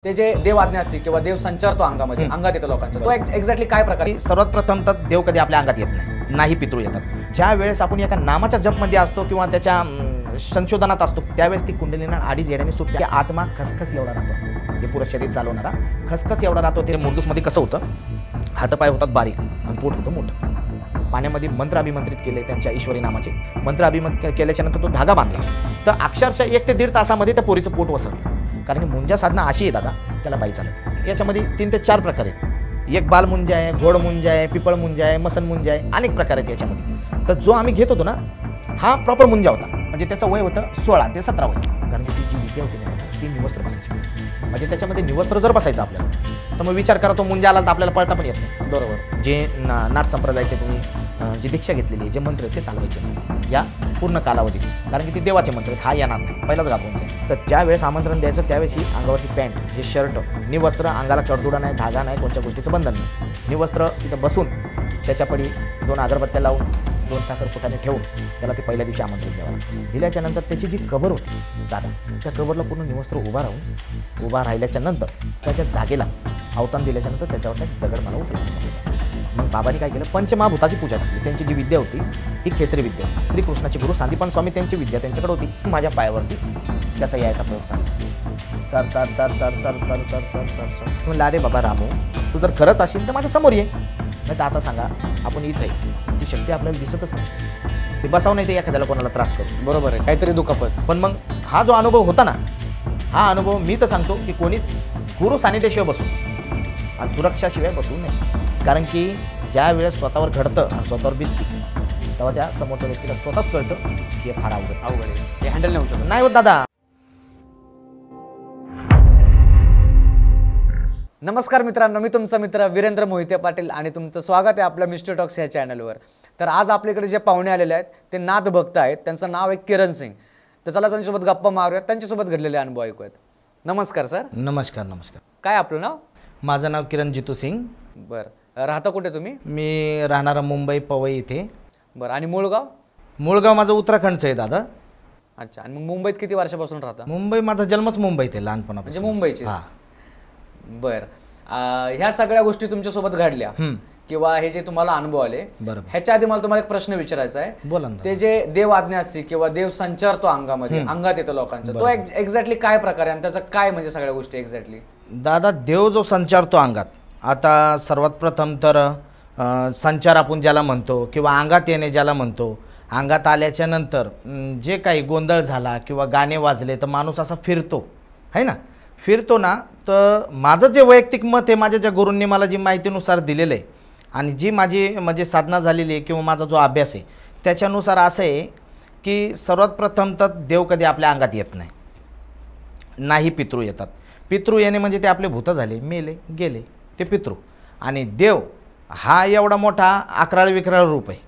ते जे देव आज्ञा असते किंवा देव संचारतो अंगामध्ये अंगात येतो लोकांच्या तो एक्झॅक्टली काय प्रकार सर्वात प्रथम तर देव कधी आपल्या अंगात येत नाही पितृ येतात। ज्या वेळेस आपण एका नामाच्या जपमध्ये असतो किंवा त्याच्या संशोधनात असतो त्यावेळेस ती कुंडलीना अडीच येड्याने सुटते। आत्मा खसखस एवढा राहतो, हे पुरं शरीर चालवणारा खसखस एवढा राहतो। ते मूर्धूसमध्ये कसं होतं, हातपाय होतात बारीक आणि पोट होतं मोठं। पाण्यामध्ये मंत्र अभिमंत्रित केले, त्यांच्या ईश्वरी नामाचे मंत्र अभिमंत्रित केल्याच्या नंतर तो धागा बांधला तर अक्षरशः 1 ते 1.5 तासामध्ये त्या पोरीचं पोट वसरलं। कारण की मुंजा साधना अशी आहे दादा, त्याला बाई चालत। याच्यामध्ये 3 ते 4 प्रकार आहेत। एक बाल मुंजा आहे, घोड मुंजा आहे, पिपळ मुंजा आहे, मसन मुंजा आहे, अनेक प्रकार आहेत याच्यामध्ये। तर जो आम्ही घेत होतो ना हा प्रॉपर मुंजा होता, म्हणजे त्याचं वय होतं 16 ते 17 वय। कारण की ती जी विद्या होती ना ती निवस्त्र बसायची, म्हणजे त्याच्यामध्ये निवस्त्र जर बसायचं आपल्याला तर मग विचार करा तो मुंजा आला तर आपल्याला पळता पण येत नाही। बरोबर, जे नाथ संप्रदायाचे तुम्ही जी दीक्षा घेतलेली आहे, जे मंत्र ते चालवायचे या पूर्ण कालावधीत, कारण की ते देवाचे मंत्र हा येणार नाही, पहिलाच घालवायचा। तर ज्या वेळेस आमंत्रण द्यायचं त्यावेळेस ही अंगावरची पॅन्ट, हे शर्ट, निवस्त्र, अंगाला कडदुडा नाही, धागा नाही, कोणत्या गोष्टीचं बंधन नाही, निवस्त्र तिथं बसून त्याच्या पडी 2 अगरबत्त्या लावून 2 साखरपुटाने ठेवून त्याला ते पहिल्या दिवशी आमंत्रण द्यावं। दिल्याच्या नंतर त्याची जी कबर होती दादा, त्या कबरला पूर्ण निवस्त्र उभा राहिल्याच्या नंतर त्याच्या जागेला अवतान दिल्याच्या नंतर त्याच्यावर दगड मला उचलायचं। मग बाबांनी काय केलं, पंचमहाभूताची पूजा केली। त्यांची जी विद्या होती ही खेचरी विद्या, श्रीकृष्णाचे गुरु सांदीपन स्वामी त्यांची विद्या त्यांच्याकडे होती। माझ्या पायावरती त्याचा यायचा प्रयोग चालला, sir sir sir sir sir sir sir sir sir sir म्हणलं अरे बाबा रामू, तू जर खरंच असेल तर माझ्या समोर ये, नाही तर आता सांगा आपण इथं आहे, ती शक्ती आपल्याला दिसतच नाही, ते बसाव नाही ते एखाद्याला कोणाला त्रास करू। बरोबर आहे, काहीतरी दुखापत। पण मग हा जो अनुभव होता ना, हा अनुभव मी तर सांगतो की कोणीच गुरु सानिध्याशिवाय बसू आणि सुरक्षाशिवाय बसू नये। कारण की ज्या वेळेस स्वतःवर घडतं आणि स्वतःवर बितती तेव्हा त्या समोरच्या व्यक्तीला स्वतःच कळतं की हे फार अवघड आहे, हे हँडल नाही होऊ शकत। नाही होत दादा। नमस्कार मित्रांनो, मी तुमचा मित्र वीरेंद्र मोहिते पाटील आणि तुमचं स्वागत आहे आपल्या मिस्टर टॉक्स या चॅनलवर। तर आज आपल्याकडे जे पाहुणे आलेले आहेत ते नाथ भक्त आहेत, त्यांचं नाव आहे किरण सिंग। तर चला त्यांच्यासोबत गप्पा मारूयात, त्यांच्यासोबत घडलेले अनुभव ऐकूयात। नमस्कार सर। नमस्कार नमस्कार। काय आपलं नाव? माझं नाव किरण जितू सिंग। बरं, राहता कुठे तुम्ही? मी राहणारा मुंबई पवई इथे। बरं, आणि मूळ गाव? मूळ गाव माझं उत्तराखंडचं आहे दादा। अच्छा, आणि मग मुंबईत किती वर्षापासून राहता? मुंबई, माझा जन्मच मुंबईत आहे लहानपणापासून, म्हणजे मुंबईची? हां। बरं, ह्या सगळ्या गोष्टी तुमच्यासोबत घडल्या किंवा हे जे तुम्हाला अनुभव आले, ह्याच्या आधी मला तुम्हाला एक प्रश्न विचारायचा आहे। बोला ना। ते जे देव आज्ञा असते किंवा देव संचारतो अंगामध्ये अंगात येतो लोकांच्या, तो एक्झॅक्टली काय प्रकार आहे आणि त्याचं काय म्हणजे सगळ्या गोष्टी एक्झॅक्टली? दादा, देव जो संचारतो अंगात, आता सर्वात प्रथम तर संचार आपण ज्याला म्हणतो किंवा अंगात येणे ज्याला म्हणतो, अंगात आल्याच्या नंतर जे काही गोंधळ झाला किंवा गाणे वाजले तर माणूस असा फिरतो आहे ना, फिरतो ना। तर माझं जे वैयक्तिक मत आहे, माझ्या ज्या गुरूंनी मला जी माहितीनुसार दिलेलं आहे आणि जी माझी म्हणजे साधना झालेली आहे किंवा माझा जो अभ्यास आहे त्याच्यानुसार असं आहे की सर्वात प्रथम तर देव कधी आपल्या अंगात येत नाही, पितृ येतात। पितृ येणे म्हणजे ते आपले भूत झाले, मेले गेले ते पितृ। आणि देव हा एवढा मोठा अकराळ विक्राळ रूप आहे,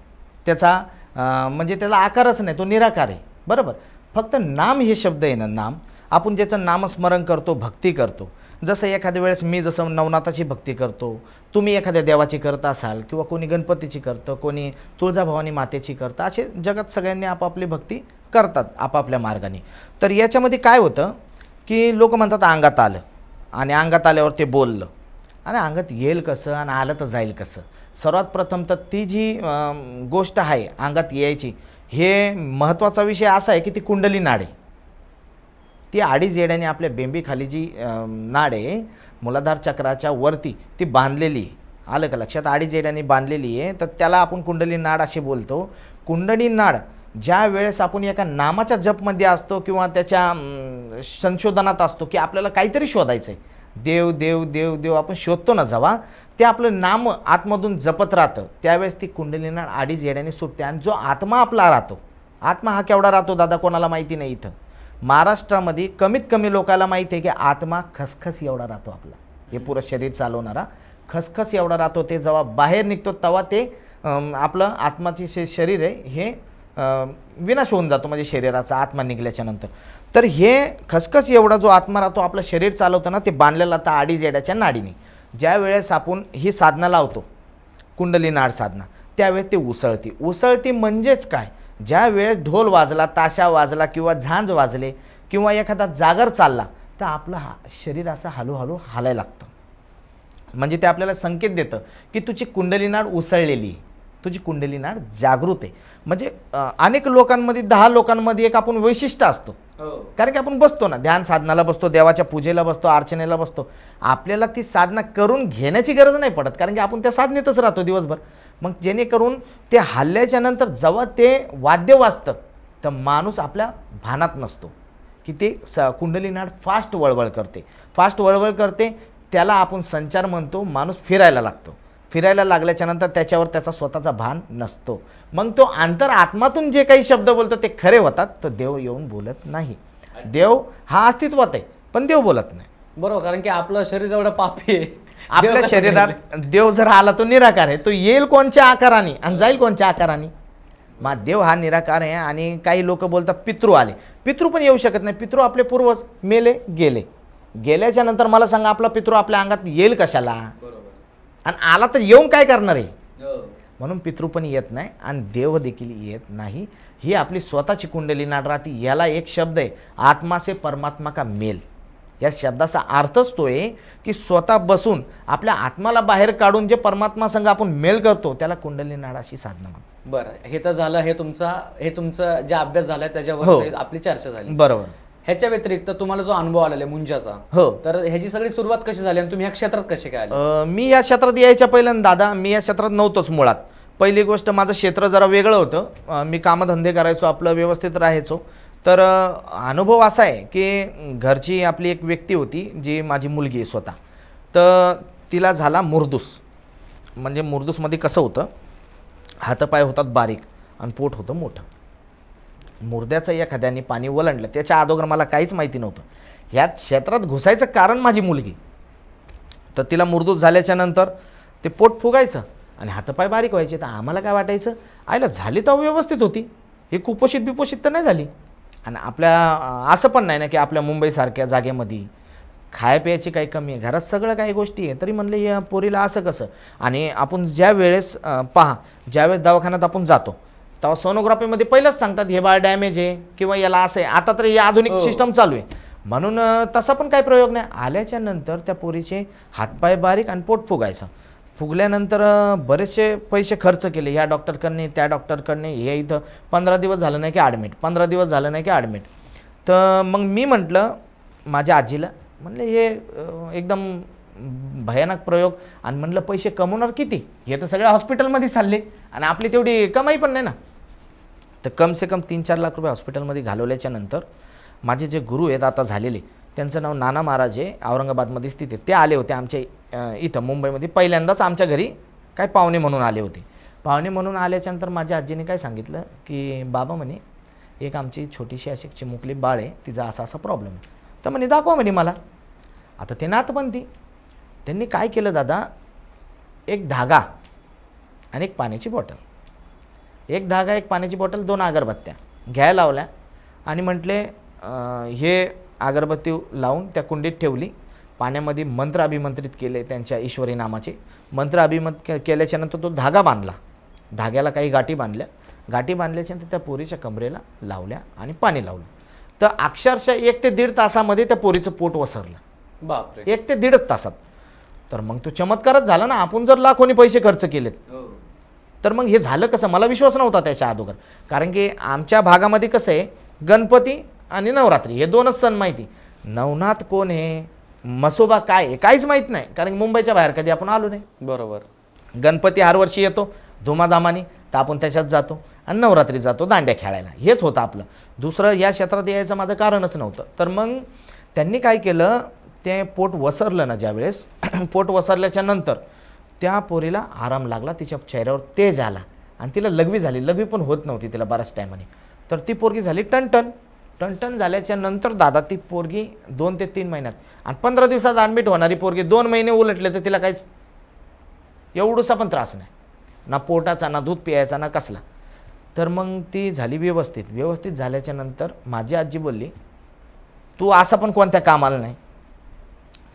त्याचा म्हणजे त्याला आकारच नाही, तो निराकार आहे। बरोबर, फक्त नाम हे शब्द आहे ना, नाम आपण ज्याचं नामस्मरण करतो, भक्ती करतो। जसं एखाद्या वेळेस मी जसं नवनाथाची भक्ती करतो, तुम्ही एखाद्या देवाची करत असाल किंवा कोणी गणपतीची करतं, कोणी तुळजाभवानी मातेची करतं, असे जगात सगळ्यांनी आपापली भक्ती करतात आपापल्या मार्गाने। तर याच्यामध्ये काय होतं की लोक म्हणतात अंगात आलं आणि अंगात आल्यावर ते बोललं, आणि अंगात येईल कसं आणि आलं तर जाईल कसं? सर्वात प्रथम तर ती जी गोष्ट आहे अंगात यायची, हे महत्त्वाचा विषय असा आहे की ती कुंडली नाड आहे। ती अडीच येड्याने आपल्या बेंबीखाली जी नाड आहे मूलाधार चक्राच्या वरती ती बांधलेली आहे, आलं का लक्षात? अडीच येड्याने बांधलेली आहे, तर त्याला आपण कुंडली नाड असे बोलतो। कुंडली नाड ज्या वेळेस आपण एका नामाच्या जपमध्ये असतो किंवा त्याच्या संशोधनात असतो की आपल्याला काहीतरी शोधायचं आहे, देव देव देव देव आपण शोधतो ना, जेव्हा ते आपलं नाम आतमधून जपत राहतं त्यावेळेस ती कुंडली नाड अडीच येड्याने सुटते। आणि जो आत्मा आपला राहतो, आत्मा हा केवढा राहतो दादा कोणाला माहिती नाही। इथं महाराष्ट्रामध्ये कमीत कमी लोकांना माहिती आहे की आत्मा खसखस एवढा राहतो आपला, हे पुरं शरीर चालवणारा खसखस एवढा राहतो। ते जेव्हा बाहेर निघतो तेव्हा ते आपलं आत्माचे शरीर आहे हे विनाश होऊन जातो, म्हणजे शरीराचा आत्मा निघल्याच्या नंतर। तर हे खसखस एवढा जो आत्मा राहतो आपलं शरीर चालवताना ते बांधलेला आता अडीच येड्याच्या नाडीने। ज्या वेळेस आपण ही साधना लावतो कुंडली नाड साधना, त्यावेळेस ते उसळती म्हणजेच काय, ज्या वेळेस ढोल वाजला, ताशा वाजला किंवा झांज वाजले किंवा एखादा जागर चालला तर आपलं शरीर असं हळूहळू हालायला लागतं. म्हणजे ते आपल्याला संकेत देतं की तुझी कुंडली नाड उसळलेली आहे, तुझी कुंडली नाड जागृत आहे. म्हणजे अनेक लोकांमध्ये 10 लोकांमध्ये एक आपण वैशिष्ट्य असतो. कारण की आपण बसतो ना, ध्यान साधनाला बसतो, देवाच्या पूजेला बसतो, अर्चनेला बसतो. आपल्याला ती साधना करून घेण्याची गरज नाही पडत, कारण की आपण त्या साधनेतच राहतो दिवसभर. मग जेणेकरून ते हल्ल्याच्या नंतर जेव्हा ते वाद्य वाजतं तर माणूस आपल्या भानात नसतो की ते कुंडली नाड फास्ट वळवळ करते, फास्ट वळवळ करते. त्याला आपण संचार म्हणतो. माणूस फिरायला लागतो. फिरायला लागल्याच्या नंतर त्याच्यावर त्याचा स्वतःचा भान नसतो. मग तो आत्मातून जे काही शब्द बोलतो ते खरे होतात, तर देव येऊन बोलत नाही. देव हा अस्तित्वात आहे पण देव बोलत नाही. बरोबर, कारण की आपलं शरीर जेवढं पापी आहे, आपल्या शरीरात देव जर आला तो निराकार आहे. तो येईल कोणत्या आकाराने आणि जाईल कोणत्या आकाराने. मग देव हा निराकार आहे. आणि काही लोक बोलतात पितृ आले. पितृ पण येऊ शकत नाही. पितृ आपले पूर्वज मेले गेले. गेल्याच्या नंतर मला सांगा आपला पितृ आपल्या अंगात येईल कशाला. आणि आला तर येऊन काय करणार आहे. म्हणून पितृ पण येत नाही आणि देव देखील येत नाही. ही आपली स्वतःची कुंडली नाड राहते. याला एक शब्द आहे, आत्मा से परमात्मा का मेल. या शब्दाचा अर्थच तो आहे की स्वतः बसून आपल्या आत्माला बाहेर काढून जे परमात्मा संग आपण मेल करतो त्याला कुंडली नाडाशी साधना म्हणतात. बरं, हे तर झालं. हे तुमचा जे अभ्यास झालाय त्याच्यावर आपली चर्चा झाली. बरोबर. ह्याच्या व्यतिरिक्त तुम्हाला जो अनुभव आलेला आहे मुंजाचा, हो, तर ह्याची सगळी सुरुवात कशी झाली आणि तुम्ही या क्षेत्रात कसे काय आले. मी या क्षेत्रात यायच्या पहिल्यांदा दादा मी या क्षेत्रात नव्हतोच मुळात. पहिली गोष्ट माझं क्षेत्र जरा वेगळं होतं. मी कामधंदे करायचो, आपलं व्यवस्थित राहायचो. तर अनुभव असा आहे की घरची आपली एक व्यक्ती होती जी माझी मुलगी आहे स्वतः. तर तिला झाला मुरदूस. म्हणजे मुरदूसमध्ये कसं होतं, हातपाय होतात बारीक आणि पोट होतं मोठं. मुर्द्याचं एखाद्याने पाणी ओलांडलं, त्याच्या अगोदर मला काहीच माहिती नव्हतं. ह्या क्षेत्रात घुसायचं कारण माझी मुलगी. तर तिला मुरदूस झाल्याच्या नंतर ते पोट फुगायचं आणि हातपाय बारीक व्हायचे. तर आम्हाला काय वाटायचं, आईला झाली तर व्यवस्थित होती, हे कुपोषित बिपोषित तर नाही झाली. आणि आपल्या असं पण नाही ना की आपल्या मुंबईसारख्या जागेमध्ये खाय प्यायची काही कमी आहे, घरात सगळं काही गोष्टी आहे. तरी म्हणलं या पोरीला असं कसं. आणि आपण ज्या वेळेस ज्यावेळेस दवाखान्यात आपण जातो तेव्हा सोनोग्राफीमध्ये पहिलंच सांगतात हे बाळ डॅमेज आहे किंवा याला असं आहे. आता तर हे आधुनिक सिस्टम चालू आहे म्हणून तसा पण काही प्रयोग नाही. आल्याच्या नंतर त्या पोरीचे हातपाय बारीक आणि पोट फुगायचं. फुगल्यानंतर बरेचसे पैसे खर्च केले, या डॉक्टरकडने त्या डॉक्टरकडने. हे इथं 15 दिवस झालं नाही की ॲडमिट, 15 दिवस झालं नाही की ॲडमिट. तर मग मी म्हटलं माझ्या आजीला, म्हणलं हे एकदम भयानक प्रयोग. आणि म्हणलं पैसे कमवणार किती, हे तर सगळ्या हॉस्पिटलमध्ये चालले आणि आपली तेवढी कमाई पण नाही ना. तर कम से कम 3-4 लाख रुपये हॉस्पिटलमध्ये घालवल्याच्या नंतर माझे जे गुरु आहेत आता झालेले, त्यांचं नाव नाना महाराज आहे, औरंगाबादमध्ये स्थित आहेत. ते आले होते आमच्या इथं मुंबईमध्ये पहिल्यांदाच आमच्या घरी काय पाहुणे म्हणून आले होते. पाहुणे म्हणून आल्याच्यानंतर माझ्या आजीने काय सांगितलं की बाबा म्हणे एक आमची छोटीशी अशी चिमुकली बाळ आहे, तिचा असा असा प्रॉब्लेम आहे. तर म्हणे दाखवा म्हणे मला. आता ते नातपंथी, त्यांनी काय केलं दादा, एक धागा आणि एक पाण्याची बॉटल, एक धागा एक पाण्याची बॉटल 2 अगरबत्त्या घ्यायला लावल्या आणि म्हटले हे अगरबत्ती लावून त्या कुंडीत ठेवली. पाण्यामध्ये मंत्र अभिमंत्रित केले, त्यांच्या ईश्वरी नामाचे मंत्र अभिमंत्रित केल्याच्यानंतर तो धागा बांधला. धाग्याला काही गाठी बांधल्या. गाठी बांधल्याच्यानंतर त्या पोरीच्या कमरेला लावल्या आणि पाणी लावलं. तर अक्षरशः 1 ते 1.5 तासामध्ये त्या पोरीचं पोट वसरलं. बापरे, 1 ते 1.5 तासात. तर मग तो चमत्कारच झाला ना. आपण जर लाखोनी पैसे खर्च केलेत तर मग हे झालं कसं. मला विश्वास नव्हता त्याच्या अगोदर, कारण की आमच्या भागामध्ये कसं आहे, गणपती आणि नवरात्री हे 2च सण माहिती. नवनाथ कोण आहे, मसोबा काय आहे, काहीच माहीत नाही, कारण मुंबईच्या बाहेर कधी आपण आलो नाही. बरोबर. गणपती हर वर्षी येतो धुमाधामाने, तर आपण त्याच्यात जातो आणि नवरात्री जातो दांड्या खेळायला. हेच होतं आपलं. दुसरं या क्षेत्रात यायचं माझं कारणच नव्हतं. तर मग त्यांनी काय केलं, ते पोट वसरलं ना ज्यावेळेस, पोट वसरल्याच्या नंतर त्या पोरीला आराम लागला, तिच्या चेहऱ्यावर तेज आला आणि तिला लघवी झाली. लघवी पण होत नव्हती तिला बऱ्याच टायमाने. तर ती पोरगी झाली टणटण. टणटण झाल्याच्या नंतर दादा ती पोरगी 2 ते 3 महिन्यात आणि 15 दिवसात ॲडमिट होणारी पोरगी 2 महिने उलटले तर तिला काहीच एवढूसा पण त्रास नाही, ना पोटाचा ना दूध प्यायचा ना कसला. तर मग ती झाली व्यवस्थित. व्यवस्थित झाल्याच्या नंतर माझी आजी बोलली तू असं पण कोणत्या कामाला नाही,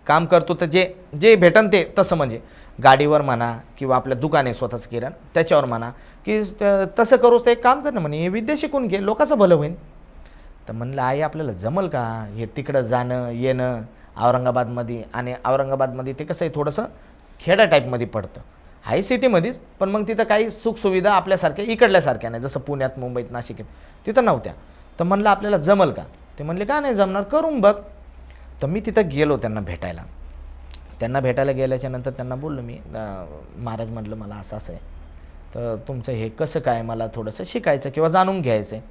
काम करतो तर जे जे भेटन ते तसं, म्हणजे गाडीवर म्हणा किंवा आपल्या दुकाने स्वतःचं किराण त्याच्यावर म्हणा की तसं करूच तर एक काम कर ना म्हणे, हे विद्या शिकून घे, लोकांचं भलं होईल. तर म्हणलं आई आपल्याला जमल का हे तिकडं जाणं येणं औरंगाबादमध्ये, आणि औरंगाबादमध्ये ते कसं आहे थोडंसं खेडा टाईपमध्ये पडतं, आहे सिटीमध्येच, पण मग तिथं काही सुखसुविधा आपल्यासारख्या इकडल्यासारख्या नाही, जसं पुण्यात मुंबईत नाशिकेत तिथं नव्हत्या. तर म्हणलं आपल्याला जमल का? ते म्हणले का नाही जमणार, करून बघ. तर मी तिथं गेलो त्यांना भेटायला. त्यांना भेटायला गेल्याच्या नंतर त्यांना बोललो मी, महाराज म्हटलं मला असं असं आहे, तर तुमचं हे कसं काय मला थोडंसं शिकायचं किंवा जाणून घ्यायचं आहे.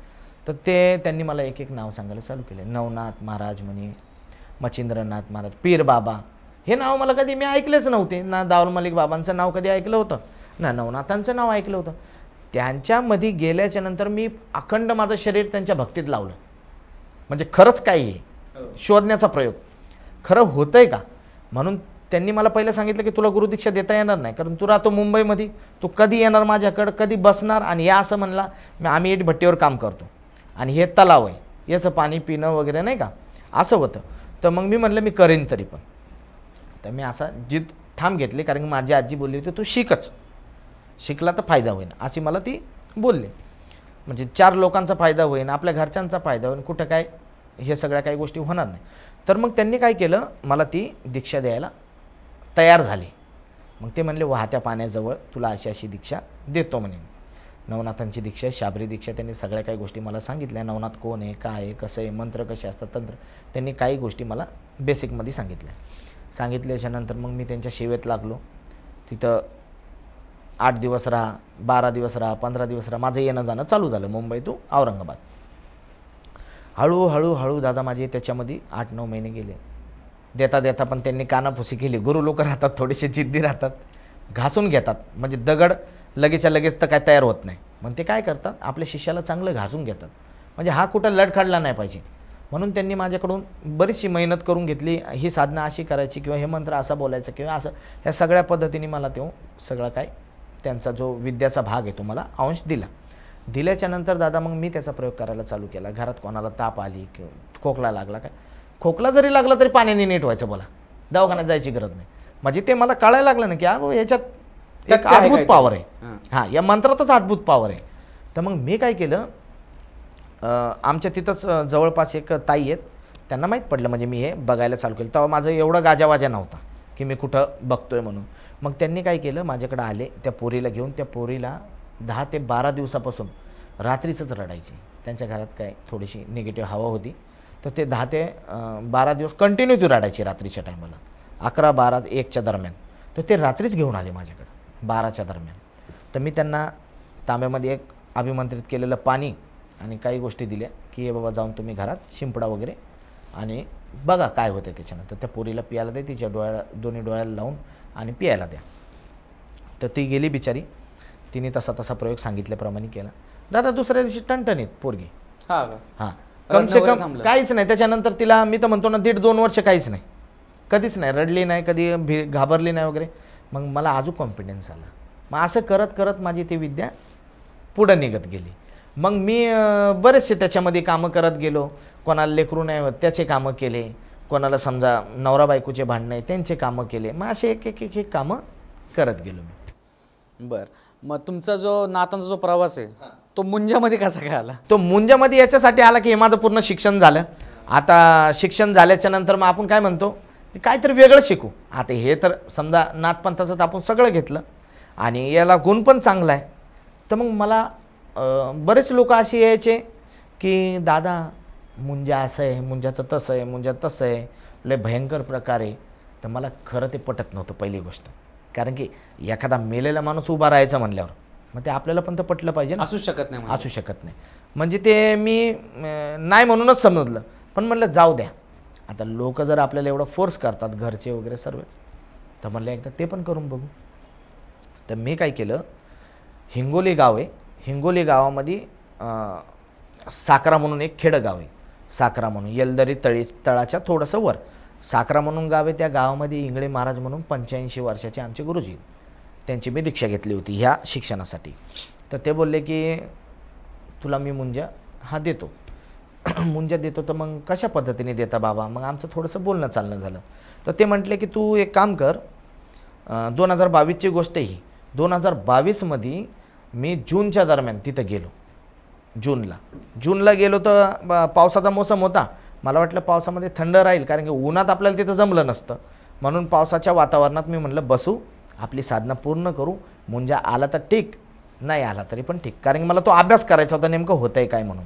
तर त्यांनी मला एक एक नाव सांगायला चालू केले. नवनाथ महाराज म्हणे, मच्छिंद्रनाथ महाराज, पीर बाबा, हे नाव मला कधी मी ऐकलेच नव्हते ना. दाऊल मलिक बाबांचं नाव कधी ऐकलं होतं ना, नवनाथांचं नाव ऐकलं होतं. त्यांच्यामध्ये गेल्याच्या नंतर मी अखंड माझं शरीर त्यांच्या भक्तीत लावलं. म्हणजे खरंच काय हे शोधण्याचा प्रयोग खरं होतंय का. म्हणून त्यांनी मला पहिलं सांगितलं की तुला गुरुदीक्षा देता येणार नाही, कारण तू राहतो मुंबईमध्ये, तू कधी येणार माझ्याकडं, कधी बसणार. आणि या असं म्हणला, आम्ही एक भट्टीवर काम करतो आणि हे तलाव आहे, याचं पाणी पिणं वगैरे नाही का, असं होतं. तर मग मी म्हणलं मी करेन तरी पण. तर मी असा जिद ठाम घेतली, कारण की माझी आजी बोलली होती तू शिकच, शिकला तर फायदा होईल, अशी मला ती बोलली. म्हणजे 4 लोकांचा फायदा होईल, आपल्या घरच्यांचा फायदा होईल, कुठं काय हे सगळ्या काही गोष्टी होणार नाही. तर मग त्यांनी काय केलं, मला ती दीक्षा द्यायला तयार झाली. मग ते म्हणले वाहत्या पाण्याजवळ तुला अशी अशी दीक्षा देतो म्हणे. नवनाथांची दीक्षा, शाबरी दीक्षा, त्यांनी सगळ्या काही गोष्टी मला सांगितल्या. नवनाथ कोण आहे, काय आहे, कसं आहे, मंत्र कसे असतात, तंत्र, त्यांनी काही गोष्टी मला बेसिकमध्ये सांगितल्या. सांगितल्याच्यानंतर मग मी त्यांच्या सेवेत लागलो. तिथं 8 दिवस राहा, 12 दिवस राहा, 15 दिवस राहा, माझं येणं जाणं चालू झालं मुंबई टू औरंगाबाद. हळूहळू दादा माझे त्याच्यामध्ये 8-9 महिने गेले. देता देता पण त्यांनी कानापुसी केली. गुरु लोक राहतात थोडेसे जिद्दी राहतात, घासून घेतात. म्हणजे दगड लगेचच्या लगेच तर काय तयार होत नाही. मग ते काय करतात, आपल्या शिष्याला चांगलं घासून घेतात, म्हणजे हा कुठं लडखडला नाही पाहिजे. म्हणून त्यांनी माझ्याकडून बरीचशी मेहनत करून घेतली. ही साधना अशी करायची किंवा हे मंत्र असा बोलायचं किंवा असं, ह्या सगळ्या पद्धतीने मला तो सगळा काय त्यांचा जो विद्याचा भाग आहे तो मला अंश दिला. दिल्याच्यानंतर दादा मग मी त्याचा प्रयोग करायला चालू केला. घरात कोणाला ताप आली किंवा खोकला लागला, काय खोकला जरी लागला तरी पाण्याने नीट व्हायचं, बोला दवाखान्यात जायची गरज नाही. म्हणजे ते मला कळायला लागलं ना की अगो ह्याच्यात एक अद्भुत पॉवर आहे, हां या मंत्रातच अद्भुत पॉवर आहे. तर मग मी काय केलं, आमच्या तिथंच जवळपास एक ताई आहेत, त्यांना माहीत पडलं म्हणजे मी हे बघायला चालू केलं. तेव्हा माझं एवढं गाजावाजा नव्हता की मी कुठं बघतोय म्हणून. मग त्यांनी काय केलं, माझ्याकडे आले त्या पोरीला घेऊन. त्या पोरीला 10 ते 12 दिवसापासून रात्रीचंच रडायची. त्यांच्या घरात काय थोडीशी निगेटिव्ह हवा होती, तर ते 10 ते 12 दिवस कंटिन्यू ती रडायची रात्रीच्या टायमाला, 11, 12, 1च्या दरम्यान. तर ते रात्रीच घेऊन आले माझ्याकडे 12च्या दरम्यान. तर मी त्यांना तांब्यामध्ये एक अभिमंत्रित केलेलं पाणी आणि काही गोष्टी दिल्या की हे बाबा जाऊन तुम्ही घरात शिंपडा वगैरे आणि बघा काय होतं त्याच्यानंतर. त्या पोरीला पियाला द्या, तिच्या दोन्ही डोळ्याला लावून आणि पियायला द्या. तर ती गेली बिचारी, तिने तसा प्रयोग सांगितल्याप्रमाणे केला. दादा दुसऱ्या दिवशी टणटणीत पोरगी, हां कम से कम काहीच नाही. त्याच्यानंतर तिला मी तर म्हणतो ना 1.5-2 वर्ष काहीच नाही, कधीच नाही रडली नाही, कधी घाबरली नाही वगैरे. मग मला अजून कॉन्फिडन्स आला. मग असं करत करत माझी ती विद्या पुढं निघत गेली. मग मी बरेचसे त्याच्यामध्ये कामं करत गेलो. कोणाला लेकरू नाही होत त्याचे कामं केले, कोणाला समजा नवरा बायकोचे भांडणं आहे त्यांचे कामं केले. मग असे एक कामं करत गेलो मी. बरं, मग तुमचा जो नातांचा जो प्रवास आहे तो मुंजामध्ये कसा काय आला? तो मुंजामध्ये याच्यासाठी आला की हे माझं पूर्ण शिक्षण झालं. आता शिक्षण झाल्याच्या नंतर मग आपण काय म्हणतो, काहीतरी वेगळं शिकू. आता हे तर समजा नाथपंथाचं तर आपण सगळं घेतलं आणि याला गुण पण चांगला आहे. तर मग मला बरेच लोक असे यायचे की दादा मुंजा असं आहे, मुंजाचं तसं आहे, मुंजा तसं आहे, लय भयंकर प्रकार आहे. तर मला खरं ते पटत नव्हतं पहिली गोष्ट, कारण की एखादा मेलेला माणूस उभा राहायचा म्हणल्यावर मग ते आपल्याला पण तर पटलं पाहिजे ना. असू शकत नाही, असू शकत नाही. म्हणजे ते मी नाही म्हणूनच समजलं. पण म्हणलं जाऊ द्या, आता लोक जर आपल्याला एवढं फोर्स करतात घरचे वगैरे सर्वच, तर म्हणलं एकदा ते पण करून बघू. तर मी काय केलं, हिंगोली गाव आहे, हिंगोली गावामध्ये साकरा म्हणून एक खेडं गाव आहे. साकरा म्हणून येलदरी तळाच्या थोडंसं वर साकरा म्हणून गाव आहे. त्या गावामध्ये इंगळे महाराज म्हणून 85 वर्षाचे आमचे गुरुजी, त्यांची मी दीक्षा घेतली होती ह्या शिक्षणासाठी. तर ते बोलले की तुला मी मुंजा हा देतो, मुंजा देतो. तर मग कशा पद्धतीने देता बाबा? मग आमचं थोडंसं बोलणं चालणं झालं. तर ते म्हटले की तू एक काम कर, 2022ची गोष्ट ही, 2022मध्ये मी जूनच्या दरम्यान तिथं गेलो. जूनला गेलो तर पावसाचा मोसम होता. मला वाटलं पावसामध्ये थंड राहील, कारण की उन्हात आपल्याला तिथं जमलं नसतं. म्हणून पावसाच्या वातावरणात मी म्हणलं बसू, आपली साधना पूर्ण करू. मुंजा आला तर ठीक, नाही आला तरी पण ठीक, कारण की मला तो अभ्यास करायचा होता नेमकं होतं आहे काय म्हणून.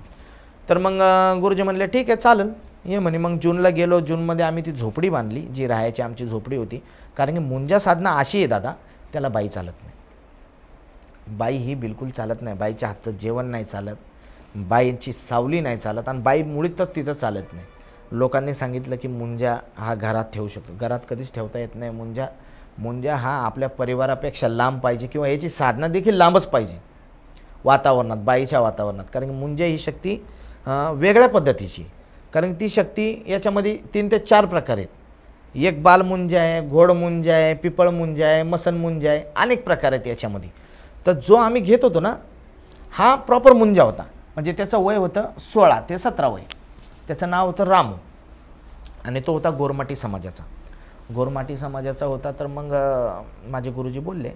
तर मग गुरुजी म्हणले ठीक आहे चालेल ये म्हणे. मग जूनला गेलो. जूनमध्ये आम्ही ती झोपडी बांधली, जी राहायची आमची झोपडी होती. कारण की मुंजा साधना अशी आहे दादा, त्याला बाई चालत नाही. बाई ही बिलकुल चालत नाही. बाईच्या हातचं जेवण नाही चालत, बाईची सावली नाही चालत, आणि बाई मुळीच तर तिथं चालत नाही. लोकांनी सांगितलं की मुंजा हा घरात ठेवू शकतो. घरात कधीच ठेवता येत नाही. मुंजा हा आपल्या परिवारापेक्षा लांब पाहिजे, किंवा याची साधना देखील लांबच पाहिजे वातावरणात, बाईच्या वातावरणात. कारण की मुंजा ही शक्ती वेगळ्या पद्धतीची आहे. कारण ती शक्ती याच्यामध्ये 3 ते 4 प्रकार आहेत. एक बाल मुंजा आहे, घोड मुंजा आहे, पिपळ मुंजा आहे, मसन मुंजा आहे, अनेक प्रकार आहेत याच्यामध्ये. तर जो आम्ही घेत होतो ना, हा प्रॉपर मुंजा होता. म्हणजे त्याचं वय होतं 16 ते 17 वय. त्याचं नाव होतं रामू, आणि तो होता गोरमाटी समाजाचा होता. तर मग माझे गुरुजी बोलले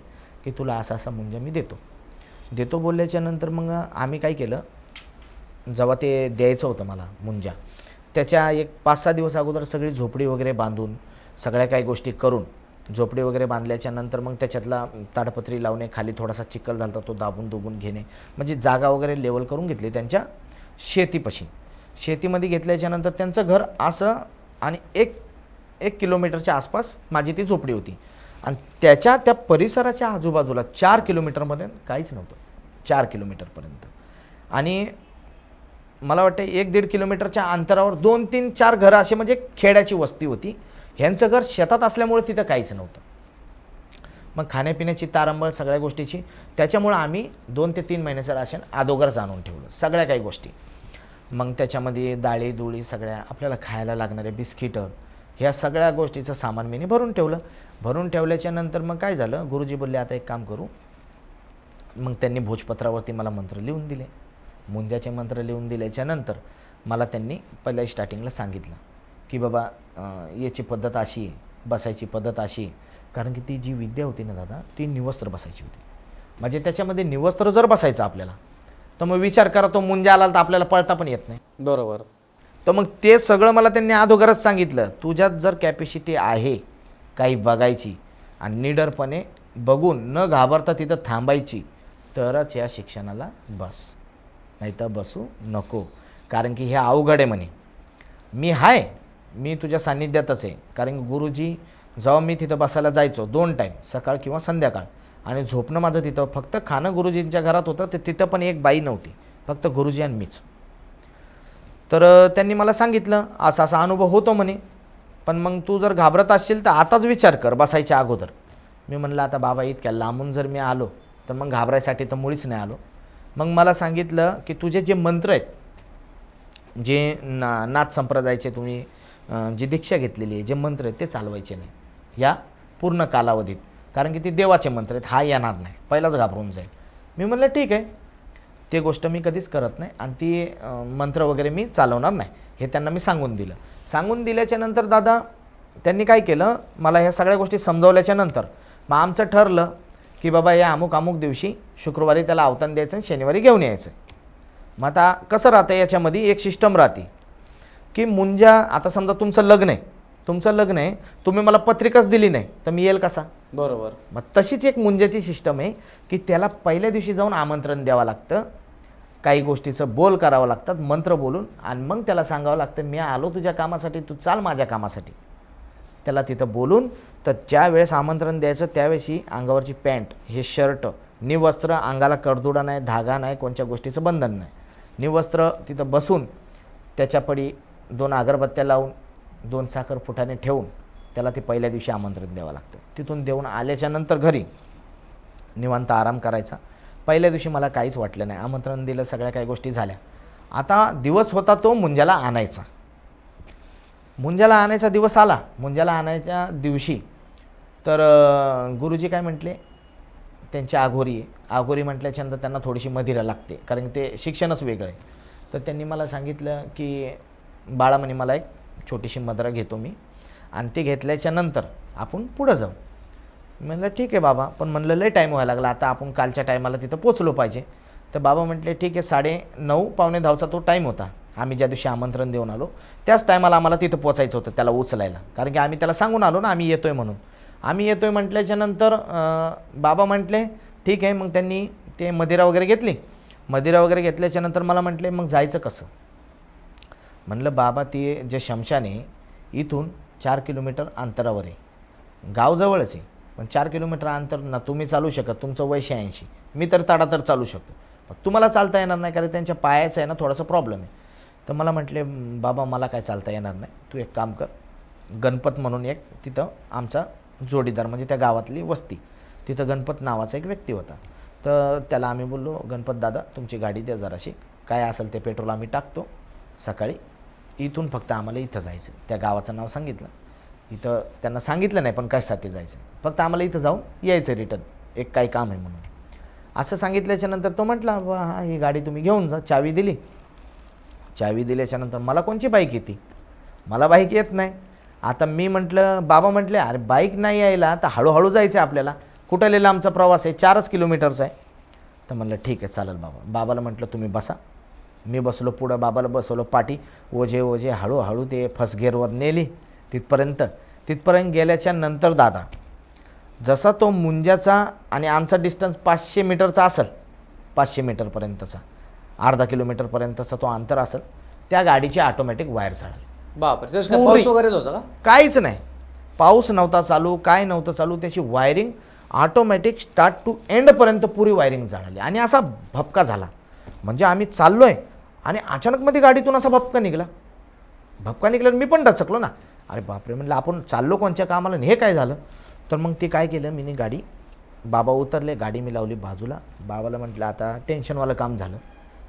की तुला असा मुंजा मी देतो बोलल्याच्या नंतर मग आम्ही काय केलं, जेव्हा ते द्यायचं होतं मला मुंजा, त्याच्या एक 5-6 दिवस अगोदर सगळी झोपडी वगैरे बांधून, सगळ्या काही गोष्टी करून, झोपडी वगैरे बांधल्याच्या नंतर मग त्याच्यातला ताडपत्री लावणे, खाली थोडासा चिखल झाला तो दाबून घेणे, म्हणजे जागा वगैरे लेवल करून घेतली त्यांच्या शेतीमध्ये घेतल्याच्या नंतर त्यांचं घर असं, आणि एक किलोमीटरच्या आसपास माझी ती झोपडी होती. आणि त्या परिसराच्या आजूबाजूला 4 किलोमीटरमध्ये काहीच नव्हतं, 4 किलोमीटरपर्यंत. आणि मला वाटतं 1-1.5 किलोमीटरच्या अंतरावर 2-3-4 घरं असे, म्हणजे खेड्याची वस्ती होती. ह्यांचं घर शेतात असल्यामुळे तिथं काहीच नव्हतं. मग खाण्यापिण्याची तारंबळ सगळ्या गोष्टीची, त्याच्यामुळं आम्ही 2 ते 3 महिन्याचं राशन अगोदरच आणून ठेवलं, सगळ्या काही गोष्टी. मग त्याच्यामध्ये डाळी सगळ्या आपल्याला खायला लागणारे बिस्किटं, ह्या सगळ्या गोष्टीचं सामान मी भरून ठेवलं. भरून ठेवल्याच्या नंतर मग काय झालं, गुरुजी बोलले आता एक काम करू. मग त्यांनी भोजपत्रावरती मला मंत्र लिहून दिले. मुंजाचे मंत्र लिहून दिल्याच्या नंतर मला त्यांनी पहिल्या स्टार्टिंगला सांगितलं की बाबा याची पद्धत अशी आहे, बसायची पद्धत अशी आहे. कारण की ती जी विद्या होती ना दादा, ती निवस्त्र बसायची होती. म्हणजे त्याच्यामध्ये निवस्त्र जर बसायचं आपल्याला, तर मग विचार करा, तो मुंजा आला तर आपल्याला पळता पण येत नाही. बरोबर. तर मग ते सगळं मला त्यांनी अगोदरच सांगितलं, तुझ्यात जर कॅपॅसिटी आहे काही बघायची, आणि निडरपणे बघून न घाबरता तिथं थांबायची, तरच या शिक्षणाला बस, नाही तर बसू नको. कारण की हे अवघड आहे म्हणे. मी तुझ्या सान्निध्यातच आहे. कारण की गुरुजी जेव्हा मी तिथं बसायला जायचो 2 टाईम, सकाळ किंवा संध्याकाळ, आणि झोपणं माझं तिथं, फक्त खाणं गुरुजींच्या घरात होतं. तर तिथं पण एक बाई नव्हती, फक्त गुरुजी आणि मीच. तर त्यांनी मला सांगितलं असा अनुभव होतो म्हणे, पण मग तू जर घाबरत असशील तर आताच विचार कर बसायच्या अगोदर. मी म्हणलं आता बाबा इतक्या लांबून जर मी आलो तर मग घाबरायसाठी तर मुळीच नाही आलो. मग मला सांगितलं की तुझे जे मंत्र आहेत, जे नाथ संप्रदायाचे तुम्ही जी दीक्षा घेतलेली आहे, जे मंत्र आहेत ते चालवायचे नाही या पूर्ण कालावधीत. कारण की ते देवाचे मंत्र आहेत, हा येणार नाही, पहिलाच घाबरून जाईल. मी म्हणलं ठीक आहे, ते गोष्ट मी कधीच करत नाही, आणि ती मंत्र वगैरे मी चालवणार नाही, हे त्यांना मी सांगून दिलं. सांगून दिल्याच्या नंतर दादा त्यांनी काय केलं, मला ह्या सगळ्या गोष्टी समजावल्याच्या नंतर मग आमचं ठरलं की बाबा या अमुक दिवशी शुक्रवारी त्याला अवतान द्यायचं आणि शनिवारी घेऊन यायचं. मग आता कसं राहतं याच्यामध्ये, एक सिस्टम राहते की मुंजा, आता समजा तुमचं लग्न आहे, तुम्ही मला पत्रिकाच दिली नाही तर मी येईल कसा? बरोबर. मग तशीच एक मुंजाची सिस्टम आहे की त्याला पहिल्या दिवशी जाऊन आमंत्रण द्यावं लागतं, काही गोष्टीचं बोल करावं लागतात, मंत्र बोलून, आणि मग त्याला सांगावं लागतं मी आलो तुझ्या कामासाठी, तू चाल माझ्या कामासाठी. त्याला तिथं बोलून, तर ज्या वेळेस आमंत्रण द्यायचं त्यावेळेस अंगावरची पॅन्ट, हे शर्ट, निवस्त्र, अंगाला कडदुडा नाही, धागा नाही, कोणत्या गोष्टीचं बंधन नाही, निवस्त्र तिथं बसून, त्याच्यापडी 2 अगरबत्त्या लावून 2 साखर फुटाने ठेवून त्याला ते पहिल्या दिवशी आमंत्रण द्यावं लागतं. तिथून देऊन आल्याच्या नंतर घरी निवांत आराम करायचा. पहिल्या दिवशी मला काहीच वाटलं नाही, आमंत्रण दिलं, सगळ्या काही गोष्टी झाल्या. आता दिवस होता तो मुंजाला आणायचा. मुंजाला आणायचा दिवस आला. मुंजाला आणायच्या दिवशी तर गुरुजी काय म्हटले, त्यांची आघोरी म्हटल्याच्यानंतर त्यांना थोडीशी मदिरा लागते, कारण ते शिक्षणच वेगळं आहे. तर त्यांनी मला सांगितलं की बाळा म्हणे मला एक छोटीशी मदिरा घेतो मी, आणि ते घेतल्याच्या नंतर आपण पुढं जाऊ. म्हणलं ठीक आहे बाबा, पण म्हणलं लय टाईम व्हायला लागला, आता आपण कालच्या टायमाला तिथं पोचलो पाहिजे. तर बाबा म्हटले ठीक आहे, 9:30 पावणे 10चा तो टाईम होता. आम्ही ज्या दिवशी आमंत्रण देऊन आलो त्याच टायमाला आम्हाला तिथं पोचायचं होतं त्याला उचलायला, कारण की आम्ही त्याला सांगून आलो ना आम्ही येतोय म्हणून. आम्ही येतोय म्हटल्याच्या नंतर बाबा म्हटले ठीक आहे. मग त्यांनी ते मदिरा वगैरे घेतली. मदिरा वगैरे घेतल्याच्या नंतर मला म्हटले मग जायचं कसं. म्हणलं बाबा ते जे शमशान आहे इथून 4 किलोमीटर अंतरावर आहे, गाव जवळच आहे पण 4 किलोमीटर अंतर ना तुम्ही चालू शकत, तुमचं वय 86, मी तर तडातर चालू शकतो, पण तुम्हाला चालता येणार नाही कारण त्यांच्या पायाचं आहे ना थोडासा प्रॉब्लेम आहे. तर मला म्हटले बाबा मला काय चालता येणार नाही, तू एक काम कर, गणपत म्हणून एक तिथं आमचा जोडीदार म्हणजे त्या गावातली वस्ती, तिथं गणपत नावाचा एक व्यक्ती होता. तर त्याला आम्ही बोललो गणपत दादा तुमची गाडी द्या जराशी, काय असेल ते पेट्रोल आम्ही टाकतो सकाळी, इथून फक्त आम्हाला इथं जायचं. त्या गावाचं नाव सांगितलं, इथं त्यांना सांगितलं नाही पण कशासाठी जायचं, फक्त आम्हाला इथं जाऊन यायचं रिटर्न, एक काही काम आहे म्हणून असं सांगितल्याच्या नंतर तो म्हटला हा ही गाडी तुम्ही घेऊन जा. चावी दिली. चावी दिल्याच्यानंतर मला कोणची बाईक येते, मला बाईक येत नाही. आता मी म्हटलं बाबा म्हटले अरे बाईक नाही यायला तर हळूहळू जायचं आहे आपल्याला, कुठं लिहिलं आमचा प्रवास आहे 4 किलोमीटरचा आहे. तर म्हणलं ठीक आहे चालेल बाबा. बाबाला म्हटलं तुम्ही बसा. मी बसलो पुढं, बाबाला बसवलं पाठी, ओझे हळूहळू ते फर्स्ट गिअरवर नेली तिथपर्यंत गेल्याच्या नंतर दादा जसा तो मुंजाचा आणि आमचा डिस्टन्स 500 मीटरचा असेल, 500 मीटरपर्यंतचा, अर्धा किलोमीटरपर्यंतचा तो अंतर असेल, त्या गाडीची ऑटोमॅटिक वायर जाळली. बापरे, त्यावेळेस काय पाऊस वगैरेच होता का? काहीच नाही, पाऊस नव्हता चालू, काय नव्हतं चालू, त्याची वायरिंग ऑटोमॅटिक स्टार्ट टू एंडपर्यंत पुरी वायरिंग जाळली. आणि असा भपका झाला म्हणजे आम्ही चाललोय आणि अचानकमध्ये गाडीतून असा भपका निघाला मी पण डचकलो ना, अरे बापरे म्हणलं आपण चाललो कोणत्या कामाला आणि हे काय झालं. तर मग ते काय केलं मी गाडी, बाबा उतरले, गाडी मी लावली बाजूला. बाबाला म्हटलं आता टेन्शनवालं काम झालं,